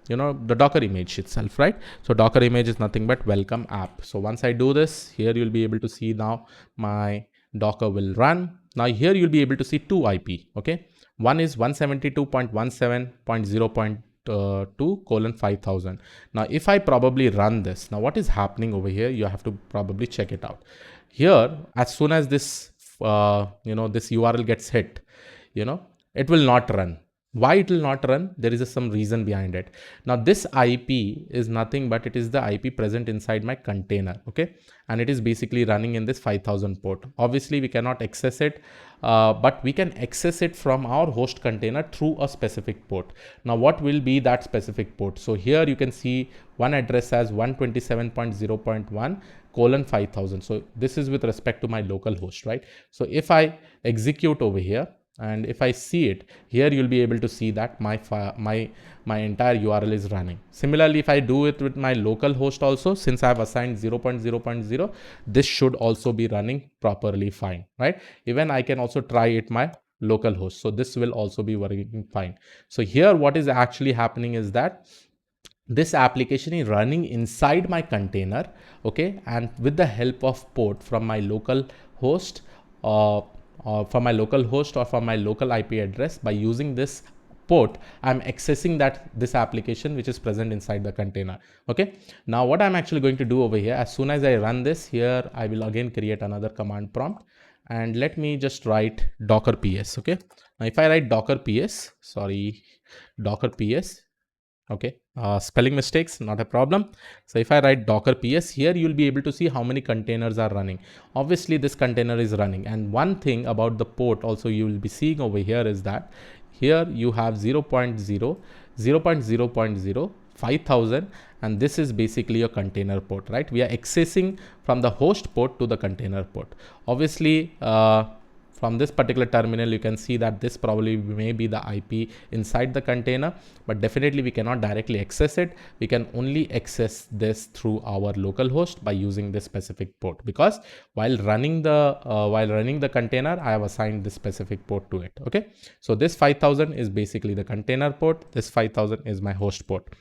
S1: the Docker image itself, right? So Docker image is nothing but welcome app. So once I do this, here you'll be able to see now my Docker will run. Now here you'll be able to see two IP. Okay, one is 172.17.0.2:5000. Now if I probably run this, now what is happening over here, you have to probably check it out. Here, as soon as this this URL gets hit, it will not run. Why it will not run? There is some reason behind it. Now this IP is nothing but it is the IP present inside my container, okay? And it is basically running in this 5000 port. Obviously we cannot access it, but we can access it from our host container through a specific port. Now what will be that specific port? So here you can see one address as 127.0.1:5000. So this is with respect to my local host, right? So if I execute over here, and if I see it here, you'll be able to see that my entire URL is running. Similarly, if I do it with my local host also, since I have assigned 0.0.0, this should also be running properly fine, right? Even I can also try it my local host, so this will also be working fine. So here what is actually happening is that this application is running inside my container, okay, and with the help of port from my local host, from my local host or from my local IP address. By using this port, I'm accessing this application which is present inside the container. Okay, now what I'm actually going to do over here, as soon as I run this here, I will again create another command prompt, and let me just write docker ps. Okay, now if I write docker ps, okay, spelling mistakes, not a problem. So if I write docker ps here, you'll be able to see how many containers are running. Obviously this container is running, and one thing about the port also you will be seeing over here is that here you have 0.0, 0.0.0, 5000, and this is basically a container port, right? We are accessing from the host port to the container port. Obviously from this particular terminal, you can see that this probably may be the IP inside the container, but definitely we cannot directly access it. We can only access this through our local host by using this specific port, because while running the container, I have assigned this specific port to it. Okay, so this 5000 is basically the container port. This 5000 is my host port.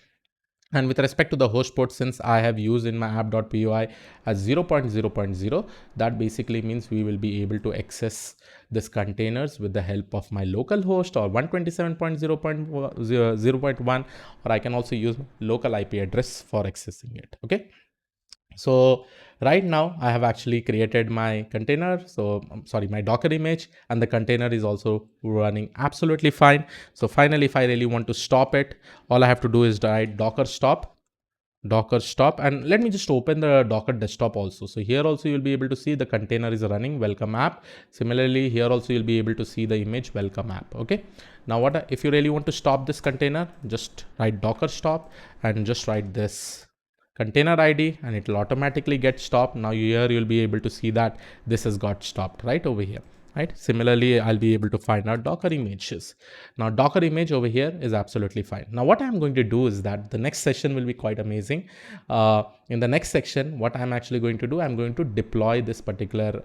S1: And with respect to the host port, since I have used in my app.py as 0.0.0, that basically means we will be able to access this containers with the help of my local host or 127.0.0.1, or I can also use local IP address for accessing it. Okay. So right now I have actually created my container. So my Docker image, and the container is also running absolutely fine. So finally, if I really want to stop it, all I have to do is write docker stop, and let me just open the Docker desktop also. So here also you'll be able to see the container is running welcome app. Similarly, here also you'll be able to see the image welcome app. Okay. Now if you really want to stop this container, just write docker stop and just write this container ID, and it will automatically get stopped. Now here you'll be able to see that this has got stopped right over here, right? Similarly, I'll be able to find out Docker images. Now Docker image over here is absolutely fine. Now what I'm going to do is that the next session will be quite amazing. In the next section, what I'm actually going to do, I'm going to deploy this particular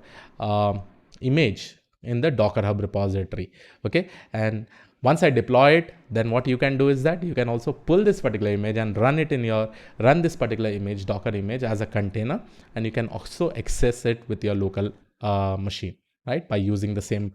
S1: image in the Docker Hub repository. Okay, and once I deploy it, then what you can do is that you can also pull this particular image and run this particular image, Docker image, as a container, and you can also access it with your local machine, right, by using the same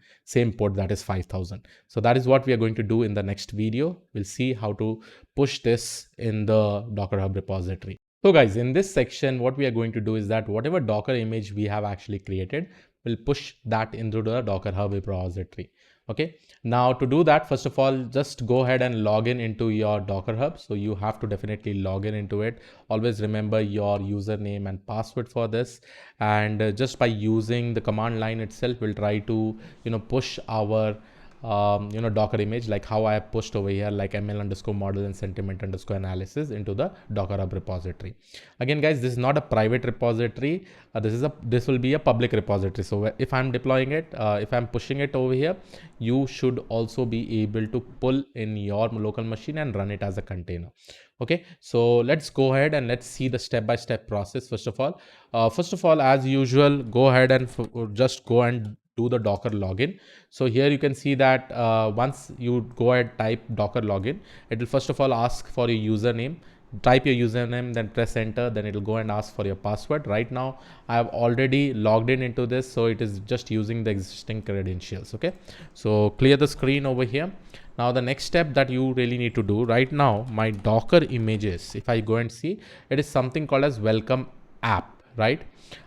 S1: port, that is 5000. So that is what we are going to do in the next video. We'll see how to push this in the Docker Hub repository. So guys, in this section, what we are going to do is that whatever Docker image we have actually created, we'll push that into the Docker Hub repository. Okay, now to do that, first of all, just go ahead and log in into your Docker Hub. So you have to definitely log in into it. Always remember your username and password for this. And just by using the command line itself, we'll try to, push our Docker image, like how I have pushed over here, like ML_model and sentiment_analysis into the Docker Hub repository. Again, guys, this is not a private repository. This will be a public repository. So if I'm deploying it, if I'm pushing it over here, you should also be able to pull in your local machine and run it as a container. Okay, so let's go ahead and let's see the step-by-step process. First of all, as usual, go ahead and just go and do the Docker login. So here you can see that once you go ahead, type Docker login, it will first of all ask for your username. Type your username, then press enter, then it will go and ask for your password. Right now I have already logged into this, so it is just using the existing credentials. Okay, so clear the screen over here. Now the next step that you really need to do, right now my Docker images, if I go and see, it is something called as welcome app. right,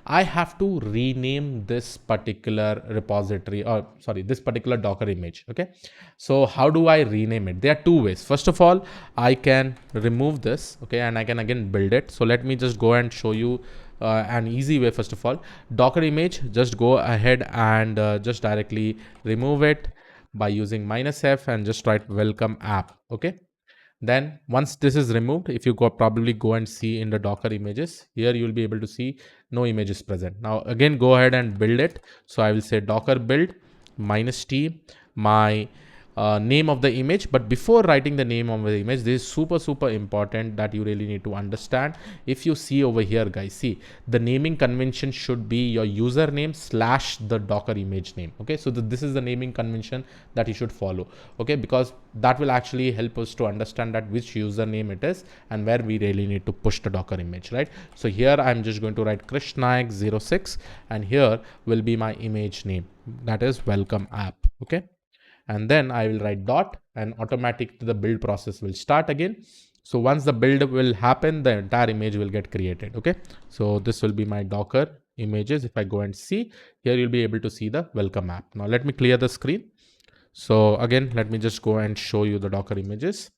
S1: I have to rename this particular repository, or sorry, this particular Docker image. Okay. So how do I rename it? There are two ways. First of all, I can remove this. Okay. And I can again build it. So let me just go and show you an easy way. First of all, Docker image, just go ahead and just directly remove it by using -f and just write welcome app. Okay. Then once this is removed, if you probably go and see in the Docker images, here you'll be able to see no images present. Now again, go ahead and build it. So I will say Docker build -t, my name of the image. But before writing the name of the image, this is super important that you really need to understand. If you see over here, guys, see the naming convention should be your username / the Docker image name. Okay, so this is the naming convention that you should follow. Okay, because that will actually help us to understand that which username it is and where we really need to push the Docker image, right? So here I'm just going to write Krish Naik 06, and here will be my image name, that is welcome app. Okay. And then I will write dot, and automatic the build process will start again. So once the build will happen, the entire image will get created. Okay. So this will be my Docker images. If I go and see here, you'll be able to see the welcome app. Now let me clear the screen. So again, let me just go and show you the Docker images.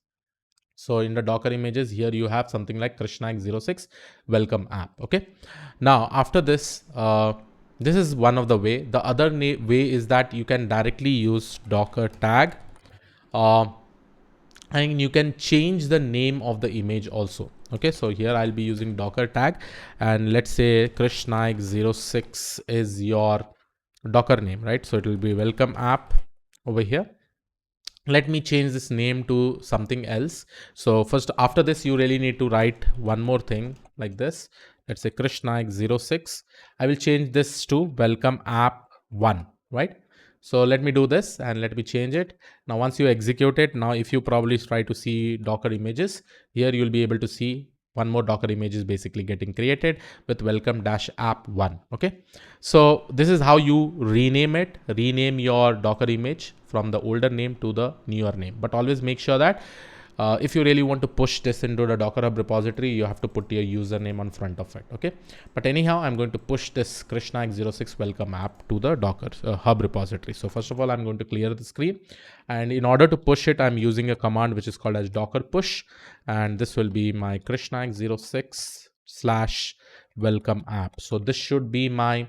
S1: So in the Docker images here, you have something like Krish Naik 06 welcome app. Okay. Now after this, this is one of the way. The other way is that you can directly use Docker tag, and you can change the name of the image also. Okay, so here I'll be using Docker tag, and let's say Krish Naik 06 is your Docker name, right? So it will be welcome app over here. Let me change this name to something else. So first, after this, you really need to write one more thing like this. Let's say Krish Naik 06. I will change this to welcome app 1, right? So let me do this and let me change it. Now, once you execute it, now if you probably try to see Docker images, here you'll be able to see one more Docker image is basically getting created with welcome-app1. Okay. So this is how you rename it, rename your Docker image from the older name to the newer name. But always make sure that if you really want to push this into the Docker Hub repository, you have to put your username on front of it. Okay. But anyhow, I'm going to push this Krish Naik 06 welcome app to the Docker Hub repository. So first of all, I'm going to clear the screen. And in order to push it, I'm using a command which is called as Docker push. And this will be my Krish Naik 06 / welcome app. So this should be my,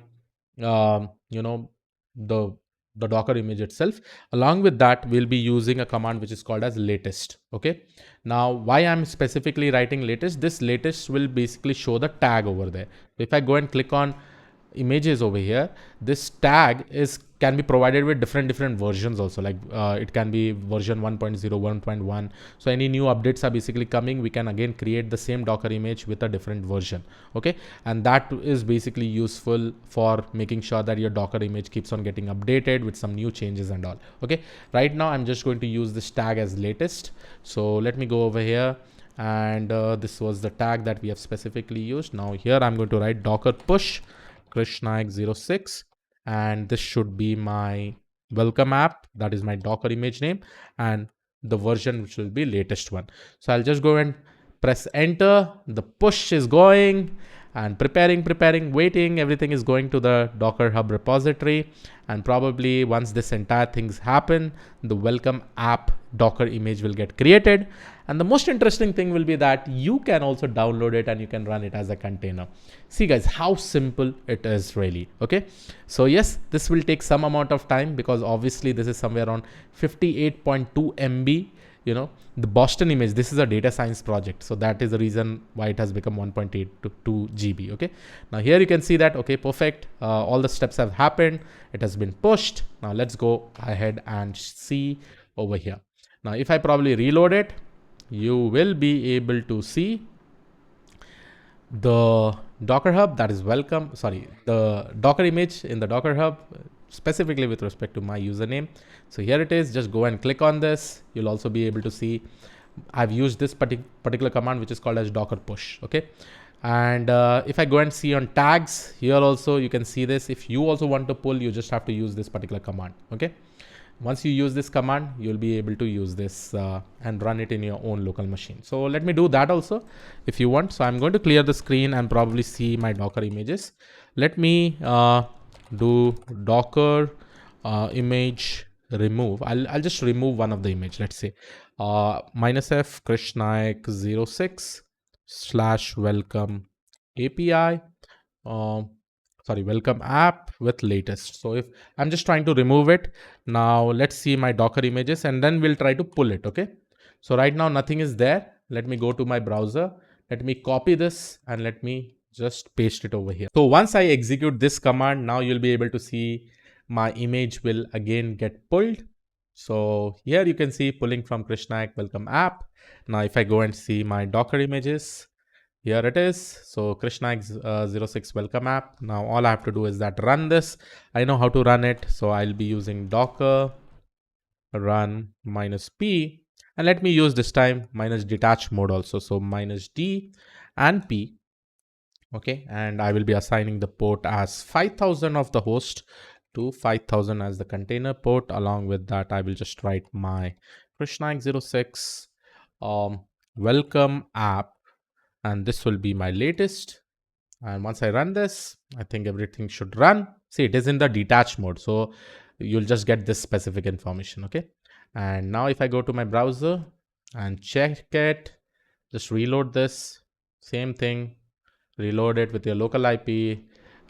S1: the Docker image itself. Along with that, we'll be using a command which is called as latest. Okay. Now, why I'm specifically writing latest? This latest will basically show the tag over there. If I go and click on images over here, this tag can be provided with different versions also, like it can be version 1.0, 1.1. So any new updates are basically coming, we can again create the same Docker image with a different version. Okay, and that is basically useful for making sure that your Docker image keeps on getting updated with some new changes and all. Okay, right now I'm just going to use this tag as latest. So let me go over here, and this was the tag that we have specifically used. Now here I'm going to write Docker push Krish Naik 06, and this should be my welcome app, that is my Docker image name, and the version which will be latest one. So I'll just go and press enter. The push is going and preparing, waiting. Everything is going to the Docker Hub repository, and probably once this entire things happen, the welcome app Docker image will get created. And the most interesting thing will be that you can also download it and you can run it as a container. See guys, how simple it is really. Okay. So yes, this will take some amount of time because obviously this is somewhere around 58.2 MB. The Boston image, this is a data science project. So that is the reason why it has become 1.8 to 2 GB. Okay. Now here you can see that, okay, perfect. All the steps have happened. It has been pushed. Now let's go ahead and see over here. Now, if I probably reload it, you will be able to see the Docker Hub that is welcome. Sorry, the Docker image in the Docker Hub, specifically with respect to my username. So here it is. Just go and click on this. You'll also be able to see I've used this particular command which is called as Docker push. Okay. And if I go and see on tags here also, you can see this. If you also want to pull, you just have to use this particular command. Okay. Once you use this command, you'll be able to use this and run it in your own local machine. So let me do that also if you want. So I'm going to clear the screen and probably see my Docker images. Let me do Docker image remove. I'll just remove one of the image. Let's say -f Krish Naik 06 / welcome API. Um, Sorry, welcome app with latest. So if I'm just trying to remove it now, let's see my Docker images and then we'll try to pull it. Okay. So right now nothing is there. Let me go to my browser. Let me copy this and let me just paste it over here. So once I execute this command, now you'll be able to see my image will again get pulled. So here you can see pulling from Krish Naik welcome app. Now if I go and see my Docker images, here it is. So Krishna 06 welcome app. Now all I have to do is that run this. I know how to run it. So I'll be using Docker run -p, and let me use this time minus detach mode also. So -d and p. Okay. And I will be assigning the port as 5000 of the host to 5000 as the container port. Along with that, I will just write my Krishna 06 welcome app, and this will be my latest. And once I run this, I think everything should run. See, it is in the detached mode, so you'll just get this specific information. Okay. And now if I go to my browser and check it, just reload this, same thing, reload it with your local IP,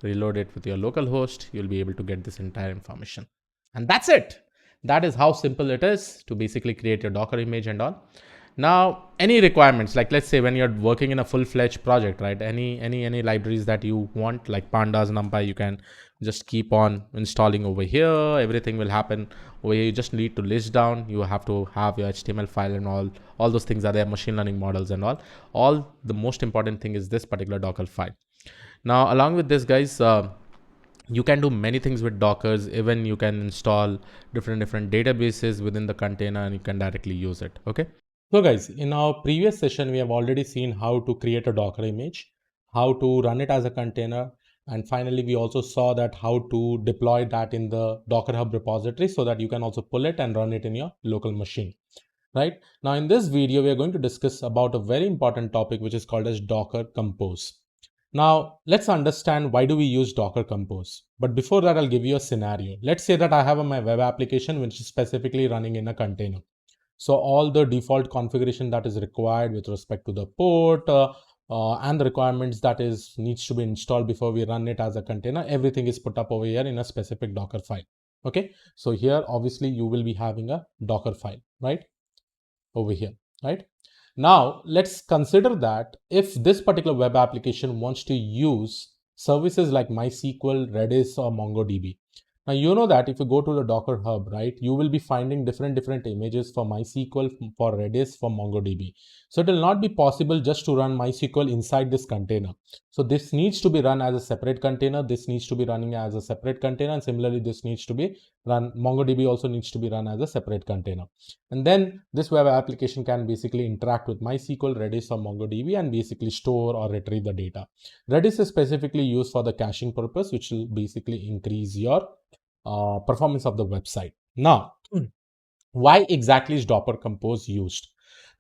S1: reload it with your local host, you'll be able to get this entire information. And that's it. That is how simple it is to basically create your Docker image and all. Now, any requirements, like let's say when you're working in a full-fledged project, right? Any libraries that you want, like pandas, numpy, you can just keep on installing over here. Everything will happen over here. You just need to list down. You have to have your HTML file and all those things are there, machine learning models and all. All the most important thing is this particular Docker file. Now, along with this, guys, you can do many things with Dockers. Even you can install different databases within the container and you can directly use it. Okay. So guys, in our previous session, we have already seen how to create a Docker image, how to run it as a container. And finally, we also saw that how to deploy that in the Docker Hub repository so that you can also pull it and run it in your local machine. Right now, in this video, we are going to discuss about a very important topic, which is called as Docker Compose. Now, let's understand why do we use Docker Compose. But before that, I'll give you a scenario. Let's say that I have my web application, which is specifically running in a container. So all the default configuration that is required with respect to the port and the requirements that needs to be installed before we run it as a container, everything is put up over here in a specific Docker file. Okay, so here obviously you will be having a Docker file, right, over here, right? Now let's consider that if this particular web application wants to use services like MySQL, Redis, or MongoDB. Now, you know that if you go to the Docker Hub, right, you will be finding different images for MySQL, for Redis, for MongoDB. So it will not be possible just to run MySQL inside this container. So this needs to be run as a separate container. This needs to be running as a separate container. And similarly, this needs to be run, MongoDB also needs to be run as a separate container. And then this web application can basically interact with MySQL, Redis, or MongoDB and basically store or retrieve the data. Redis is specifically used for the caching purpose, which will basically increase your performance of the website. Now, why exactly is Docker Compose used?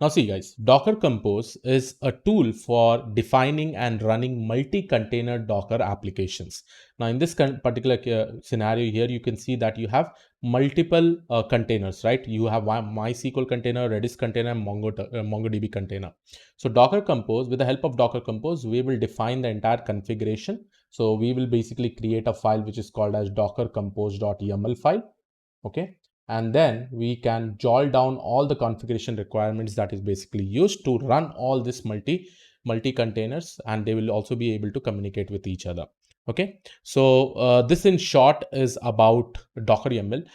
S1: Now see guys, Docker Compose is a tool for defining and running multi-container Docker applications. Now in this particular scenario here, you can see that you have multiple containers, right? You have one MySQL container, Redis container, and MongoDB container. So Docker Compose, with the help of Docker Compose, we will define the entire configuration. So we will basically create a file which is called as dockercompose.yaml file. Okay. And then we can jot down all the configuration requirements that is basically used to run all this multi containers, and they will also be able to communicate with each other. Okay, so this in short is about Docker YAML,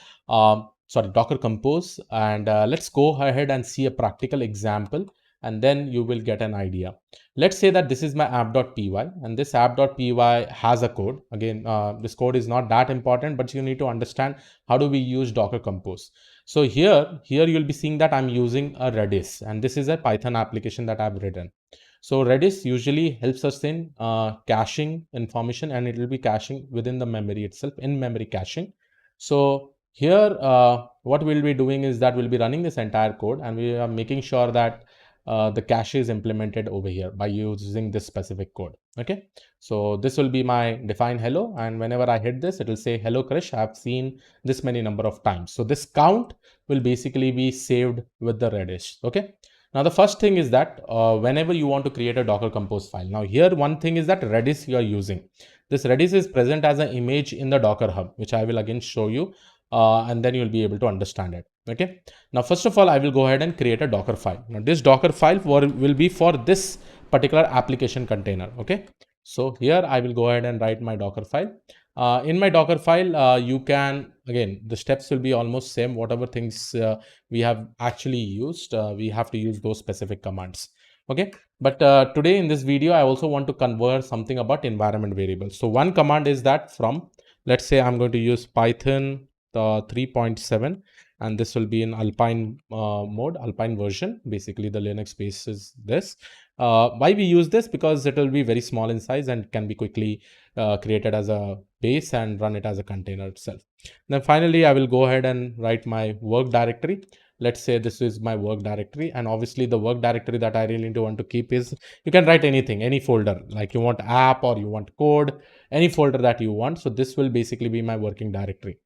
S1: Docker Compose, and let's go ahead and see a practical example, and then you will get an idea. Let's say that this is my app.py, and this app.py has a code. Again, this code is not that important, but you need to understand how do we use Docker Compose. So here you'll be seeing that I'm using a Redis, and this is a Python application that I've written. So Redis usually helps us in caching information, and it will be caching within the memory itself, in memory caching. So Here, what we'll be doing is that we'll be running this entire code, and we are making sure that the cache is implemented over here by using this specific code. Okay, so this will be my define hello, and whenever I hit this, it will say hello Krish, I've seen this many number of times. So this count will basically be saved with the Redis. Okay, now the first thing is that whenever you want to create a Docker Compose file, now here one thing is that Redis you are using. This Redis is present as an image in the Docker Hub, which I will again show you, and then you'll be able to understand it. Okay, now first of all, I will go ahead and create a Docker file. Now this Docker file will be for this particular application container. Okay, so here I will go ahead and write my Docker file. In my Docker file, you can, again, the steps will be almost same. Whatever things we have actually used, we have to use those specific commands. Okay, but today in this video, I also want to convert something about environment variables. So one command is that from, let's say I'm going to use Python 3.7, and this will be in Alpine mode, Alpine version. Basically, the Linux base is this. Why we use this? Because it will be very small in size and can be quickly created as a base and run it as a container itself. Then finally, I will go ahead and write my work directory. Let's say this is my work directory, and obviously the work directory that I really want to keep is, you can write anything, any folder, like you want app or you want code, any folder that you want. So this will basically be my working directory.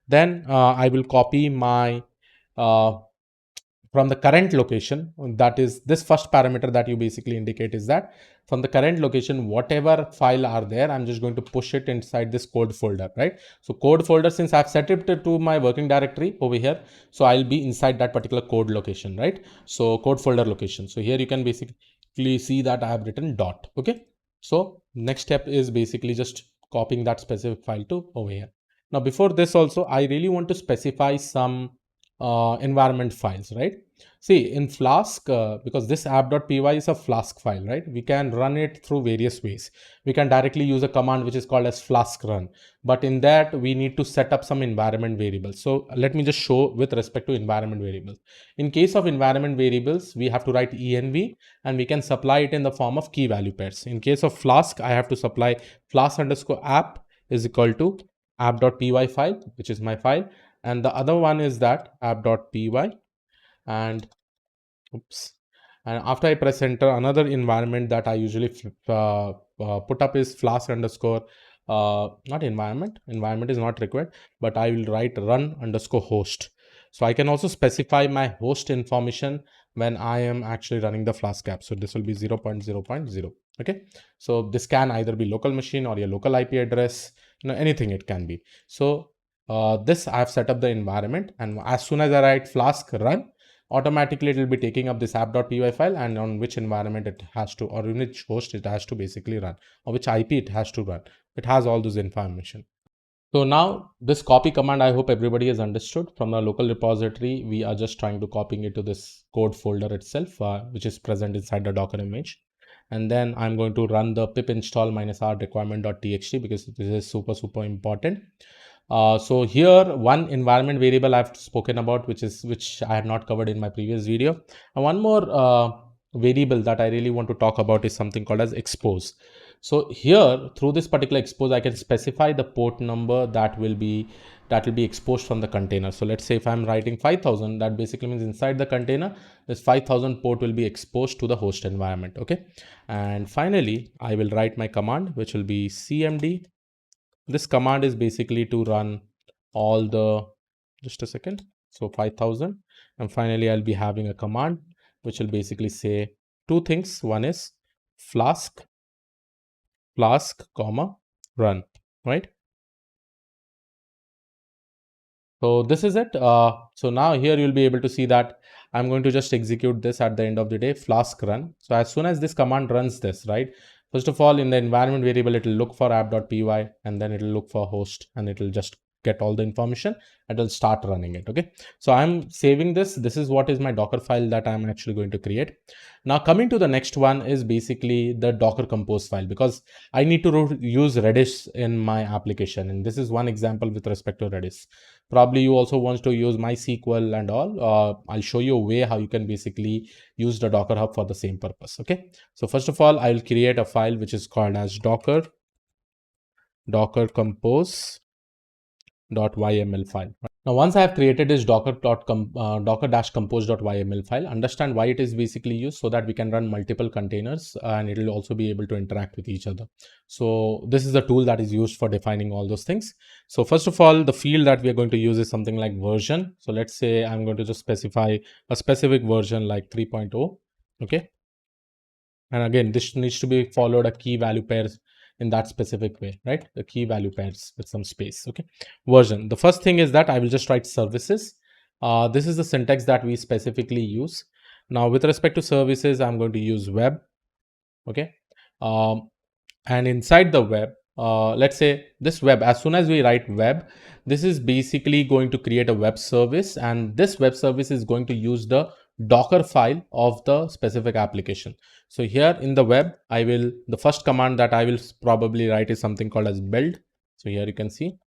S1: Then I will copy my uh, from the current location, that is this first parameter that you basically indicate is that from the current location, whatever file are there, I'm just going to push it inside this code folder, right? So code folder, since I've set it to my working directory over here, so I'll be inside that particular code location, right? So code folder location. So here you can basically see that I have written dot. Okay, so next step is basically just copying that specific file to over here. Now before this also, I really want to specify some environment files, right? See, in Flask, because this app.py is a Flask file, right? We can run it through various ways. We can directly use a command which is called as Flask run, but in that we need to set up some environment variables. So let me just show with respect to environment variables. In case of environment variables, we have to write env, and we can supply it in the form of key value pairs. In case of Flask, I have to supply flask underscore app is equal to app.py file, which is my file, and the other one is that app.py, and oops, and after I press enter, another environment that I usually put up is flask underscore not environment is not required, but I will write run underscore host. So I can also specify my host information when I am actually running the Flask app. So this will be 0.0.0. Okay, so this can either be local machine or your local IP address, anything it can be. So this I have set up the environment, and as soon as I write flask run, automatically it will be taking up this app.py file and on which environment it has to, or in which host it has to basically run, or which IP it has to run. It has all this information. So now this copy command, I hope everybody has understood. From the local repository, we are just trying to copying it to this code folder itself, which is present inside the Docker image. And then I'm going to run the pip install -r requirement.txt because this is super important. So here one environment variable I've spoken about, which I have not covered in my previous video. And one more variable that I really want to talk about is something called as expose. So here through this particular expose, I can specify the port number that will be exposed from the container. So let's say if I'm writing 5000, that basically means inside the container, this 5000 port will be exposed to the host environment. Okay. And finally, I will write my command, which will be cmd. This command is basically to run all the, just a second, so 5000, and finally I'll be having a command which will basically say two things. One is flask comma run, right? So this is it. So now here you'll be able to see that I'm going to just execute this at the end of the day, flask run. So as soon as this command runs this, right, first of all, in the environment variable, it will look for app.py, and then it will look for host, and it will just get all the information and it'll start running it. Okay, so I'm saving this. This is what is my Docker file that I'm actually going to create. Now coming to the next one is basically the Docker Compose file, because I need to use Redis in my application, and this is one example with respect to Redis. Probably you also want to use MySQL and all. I'll show you a way how you can basically use the Docker Hub for the same purpose. Okay, so first of all, I will create a file which is called as docker compose.yml file. Now, once I have created this docker-compose.yml file, understand why it is basically used so that we can run multiple containers and it will also be able to interact with each other. So this is the tool that is used for defining all those things. So first of all, the field that we are going to use is something like version. So let's say I'm going to just specify a specific version like 3.0. Okay. And again, this needs to be followed a key value pairs in that specific way, right? The key value pairs with some space. Okay. Version. The first thing is that I will just write services. This is the syntax that we specifically use. Now, with respect to services, I'm going to use web. Okay. Um, and inside the web, let's say this web, as soon as we write web, this is basically going to create a web service, and this web service is going to use the docker file of the specific application. So here in the web, the first command that I will probably write is something called as build. So here you can see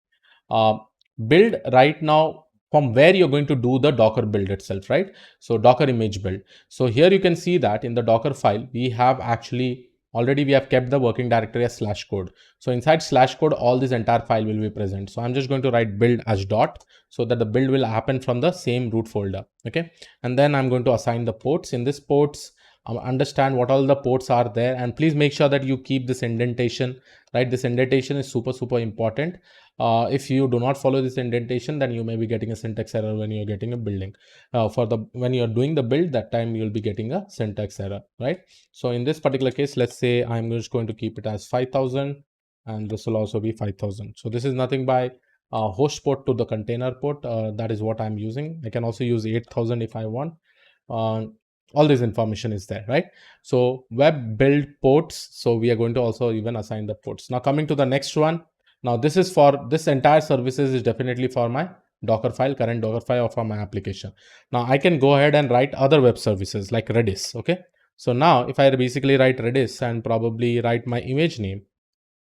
S1: uh, build right now from where you're going to do the docker build itself, right? So docker image build. So here you can see that in the docker file we have actually already we have kept the working directory as slash code. So inside slash code all this entire file will be present. So I'm just going to write build as dot so that the build will happen from the same root folder. Okay, and then I'm going to assign the ports. In this ports, understand what all the ports are there, and please make sure that you keep this indentation, right? This indentation is super important. If you do not follow this indentation, then you may be getting a syntax error when you're getting a building. When you're doing the build, that time you'll be getting a syntax error, right? So in this particular case, let's say I'm just going to keep it as 5000, and this will also be 5000. So this is nothing by host port to the container port. That is what I'm using. I can also use 8000 if I want. All this information is there, right? So web build ports. So we are going to also even assign the ports. Now coming to the next one. Now this is for this entire services is definitely for my Docker file, current Docker file, or for my application. Now I can go ahead and write other web services like Redis. Okay. So now if I basically write Redis and probably write my image name,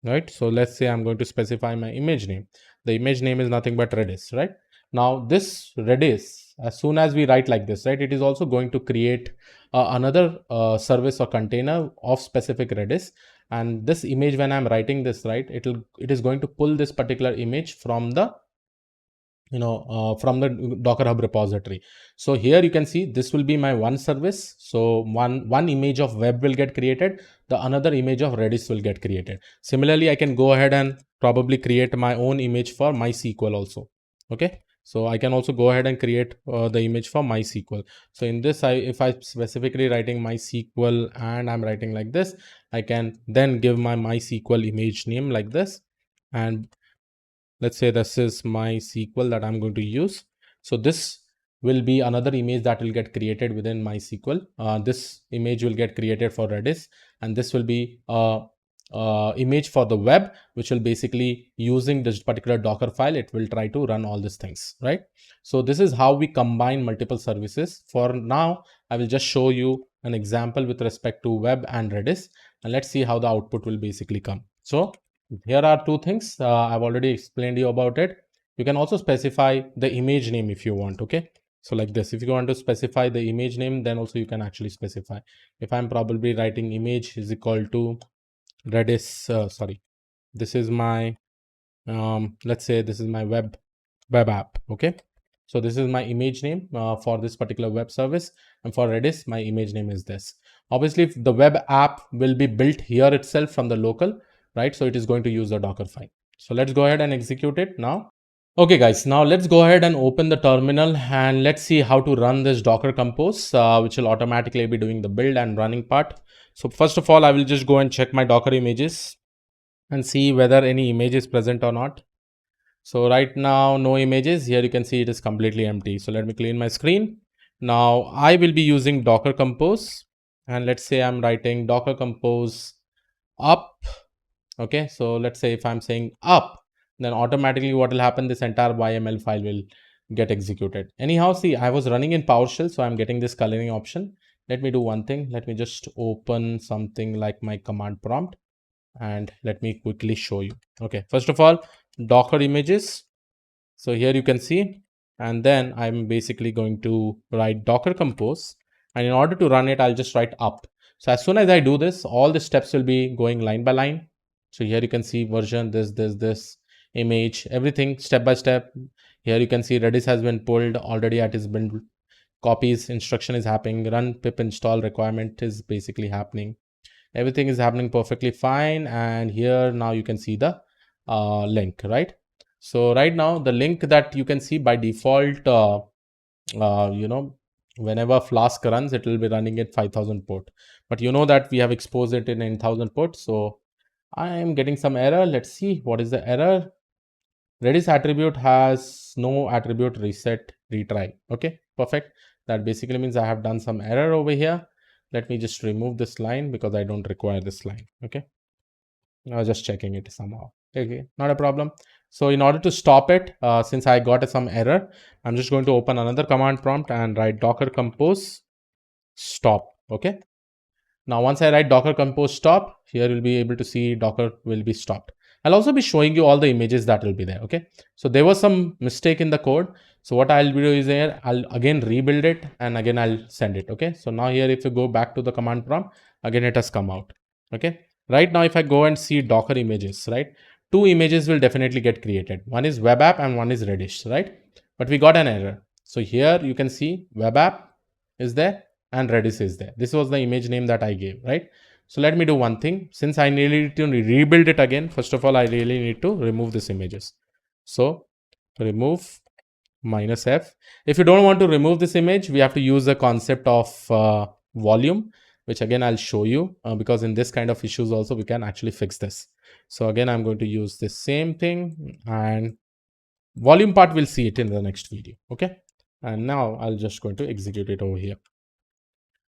S1: right? So let's say I'm going to specify my image name. The image name is nothing but Redis, right? Now this Redis, as soon as we write like this, right, it is also going to create another service or container of specific Redis. And this image, when I'm writing this, right, it is going to pull this particular image from the from the Docker Hub repository. So here you can see this will be my one service. So one image of web will get created, the another image of Redis will get created. Similarly, I can go ahead and probably create my own image for MySQL also. Okay, so I can also go ahead and create the image for MySQL. So in this, if I specifically writing MySQL and I'm writing like this, I can then give my MySQL image name like this, and let's say this is my SQL that I'm going to use. So this will be another image that will get created within MySQL. This image will get created for Redis, and this will be image for the web, which will basically using this particular Docker file, it will try to run all these things, right? So this is how we combine multiple services. For now, I will just show you an example with respect to web and Redis, and let's see how the output will basically come. So here are two things. I've already explained you about it. You can also specify the image name if you want. Okay, so like this, if you want to specify the image name, then also you can actually specify. If I'm probably writing image is equal to Redis, sorry, this is my let's say this is my web app. Okay, so this is my image name for this particular web service, and for Redis my image name is this. Obviously if the web app will be built here itself from the local, right? So it is going to use the Docker file. So let's go ahead and execute it now. Okay guys, now let's go ahead and open the terminal and let's see how to run this Docker Compose, which will automatically be doing the build and running part. So first of all, I will just go and check my Docker images and see whether any image is present or not. So right now, no images. Here you can see it is completely empty. So let me clean my screen. Now I will be using Docker Compose, and let's say I'm writing Docker Compose up. Okay, so let's say if I'm saying up, then automatically what will happen, this entire YML file will get executed. Anyhow, see, I was running in PowerShell, so I'm getting this coloring option. Let me do one thing. Let me just open something like my command prompt and let me quickly show you. Okay, first of all, Docker images. So here you can see, and then I'm basically going to write Docker Compose, and in order to run it, I'll just write up. So as soon as I do this, all the steps will be going line by line. So here you can see version, this, image, everything step by step. Here you can see Redis has been pulled already at its build copies, instruction is happening, run pip install requirement is basically happening. Everything is happening perfectly fine. And here now you can see the link, right? So right now the link that you can see by default, you know, whenever Flask runs, it will be running at 5000 port. But you know that we have exposed it in 1000 port. So I am getting some error. Let's see what is the error. Redis attribute has no attribute reset retry. Okay, perfect. That basically means I have done some error over here. Let me just remove this line because I don't require this line. Okay, I was just checking it somehow. Okay, not a problem. So in order to stop it, since I got some error, I'm just going to open another command prompt and write docker compose stop. Okay, now, once I write docker compose stop, here you'll be able to see docker will be stopped. I'll also be showing you all the images that will be there. Okay. So there was some mistake in the code. So what I'll do is here, I'll again rebuild it and again I'll send it. Okay. So now here, if you go back to the command prompt, again it has come out. Okay. Right now, if I go and see docker images, right, two images will definitely get created. One is web app and one is Redis, right? But we got an error. So here you can see web app is there and Redis is there. This was the image name that I gave, right? So let me do one thing. Since I need to rebuild it again, first of all, I really need to remove these images. So remove -f. If you don't want to remove this image, we have to use the concept of volume, which again I'll show you because in this kind of issues also we can actually fix this. So again, I'm going to use this same thing, and volume part we'll see it in the next video. Okay. And now I'll just going to execute it over here.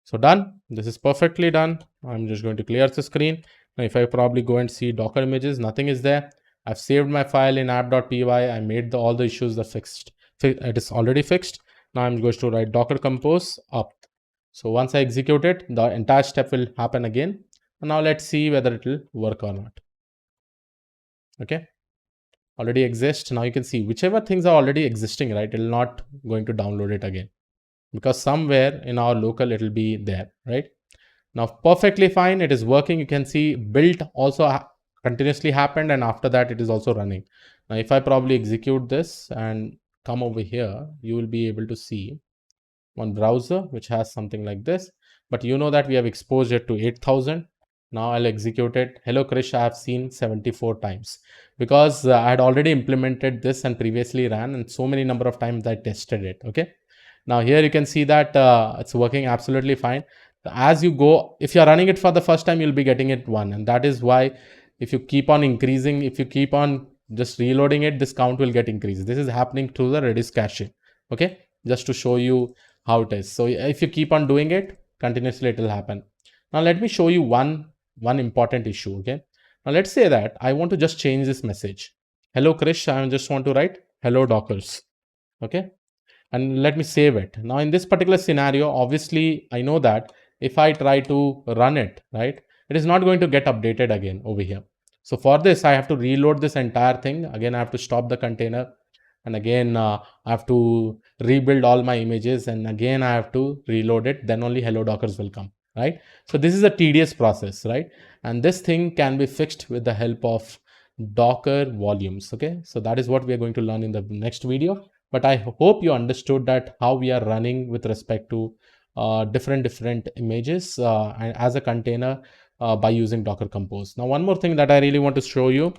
S1: So done. This is perfectly done. I'm just going to clear the screen. Now, if I probably go and see Docker images, nothing is there. I've saved my file in app.py. I made all the issues that fixed. It is already fixed. Now I'm going to write docker compose up. So once I execute it, the entire step will happen again. And now let's see whether it will work or not. Okay. Already exists. Now you can see whichever things are already existing, right? It will not going to download it again, because somewhere in our local it will be there, right? Now perfectly fine, it is working. You can see build also continuously happened, and after that it is also running. Now if I probably execute this and come over here, you will be able to see one browser which has something like this, but you know that we have exposed it to 8000. Now I'll execute it. Hello Krish, I have seen 74 times because I had already implemented this and previously ran, and so many number of times I tested it. Okay. Now here you can see that it's working absolutely fine. As you go, if you're running it for the first time, you'll be getting it 1. And that is why if you keep on increasing, if you keep on just reloading it, this count will get increased. This is happening through the Redis cache. Okay. Just to show you how it is. So if you keep on doing it continuously, it will happen. Now let me show you one important issue. Okay. Now let's say that I want to just change this message. Hello Krish, I just want to write hello Dockers. Okay. And let me save it. Now in this particular scenario, obviously I know that if I try to run it, right, it is not going to get updated again over here. So for this, I have to reload this entire thing. Again, I have to stop the container. And again, I have to rebuild all my images. And again, I have to reload it. Then only hello Dockers will come, right? So this is a tedious process, right? And this thing can be fixed with the help of Docker volumes. Okay. So that is what we are going to learn in the next video. But I hope you understood that how we are running with respect to different images and as a container by using Docker Compose. Now, one more thing that I really want to show you,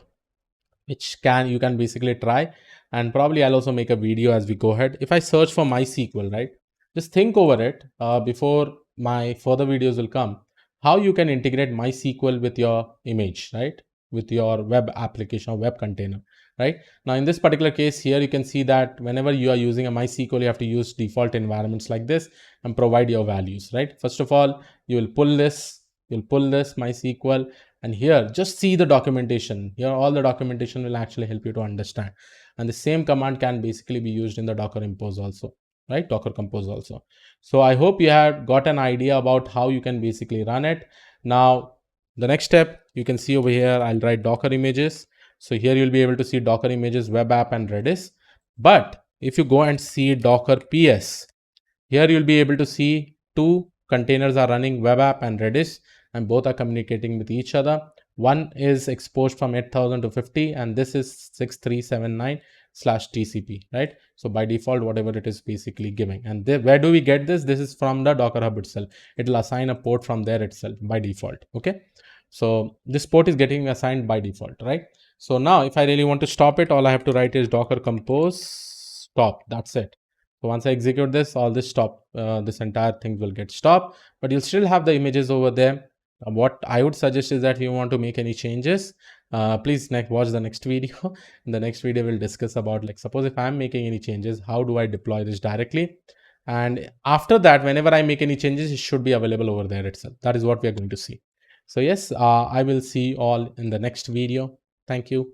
S1: which you can basically try, and probably I'll also make a video as we go ahead. If I search for MySQL, right, just think over it before my further videos will come, how you can integrate MySQL with your image, right, with your web application or web container, right? Now in this particular case here, you can see that whenever you are using a MySQL, you have to use default environments like this and provide your values, right? First of all, you'll pull this MySQL, and here just see the documentation. Here all the documentation will actually help you to understand, and the same command can basically be used in the Docker Compose also, right? Docker Compose also. So I hope you have got an idea about how you can basically run it. Now the next step, you can see over here, I'll write Docker images. So here you'll be able to see Docker images, web app and Redis. But if you go and see Docker PS, here you'll be able to see two containers are running, web app and Redis, and both are communicating with each other. One is exposed from 8000 to 50, and this is 6379 slash TCP, right? So by default, whatever it is basically giving. And where do we get this? This is from the Docker Hub itself. It will assign a port from there itself by default. Okay. So this port is getting assigned by default, right? So now if I really want to stop it, all I have to write is docker compose stop. That's it. So once I execute this, all this stop, this entire thing will get stopped, but you'll still have the images over there. What I would suggest is that if you want to make any changes, please watch the next video. In the next video, we'll discuss about, like, suppose if I'm making any changes, how do I deploy this directly? And after that, whenever I make any changes, it should be available over there itself. That is what we are going to see. So yes, I will see you all in the next video. Thank you.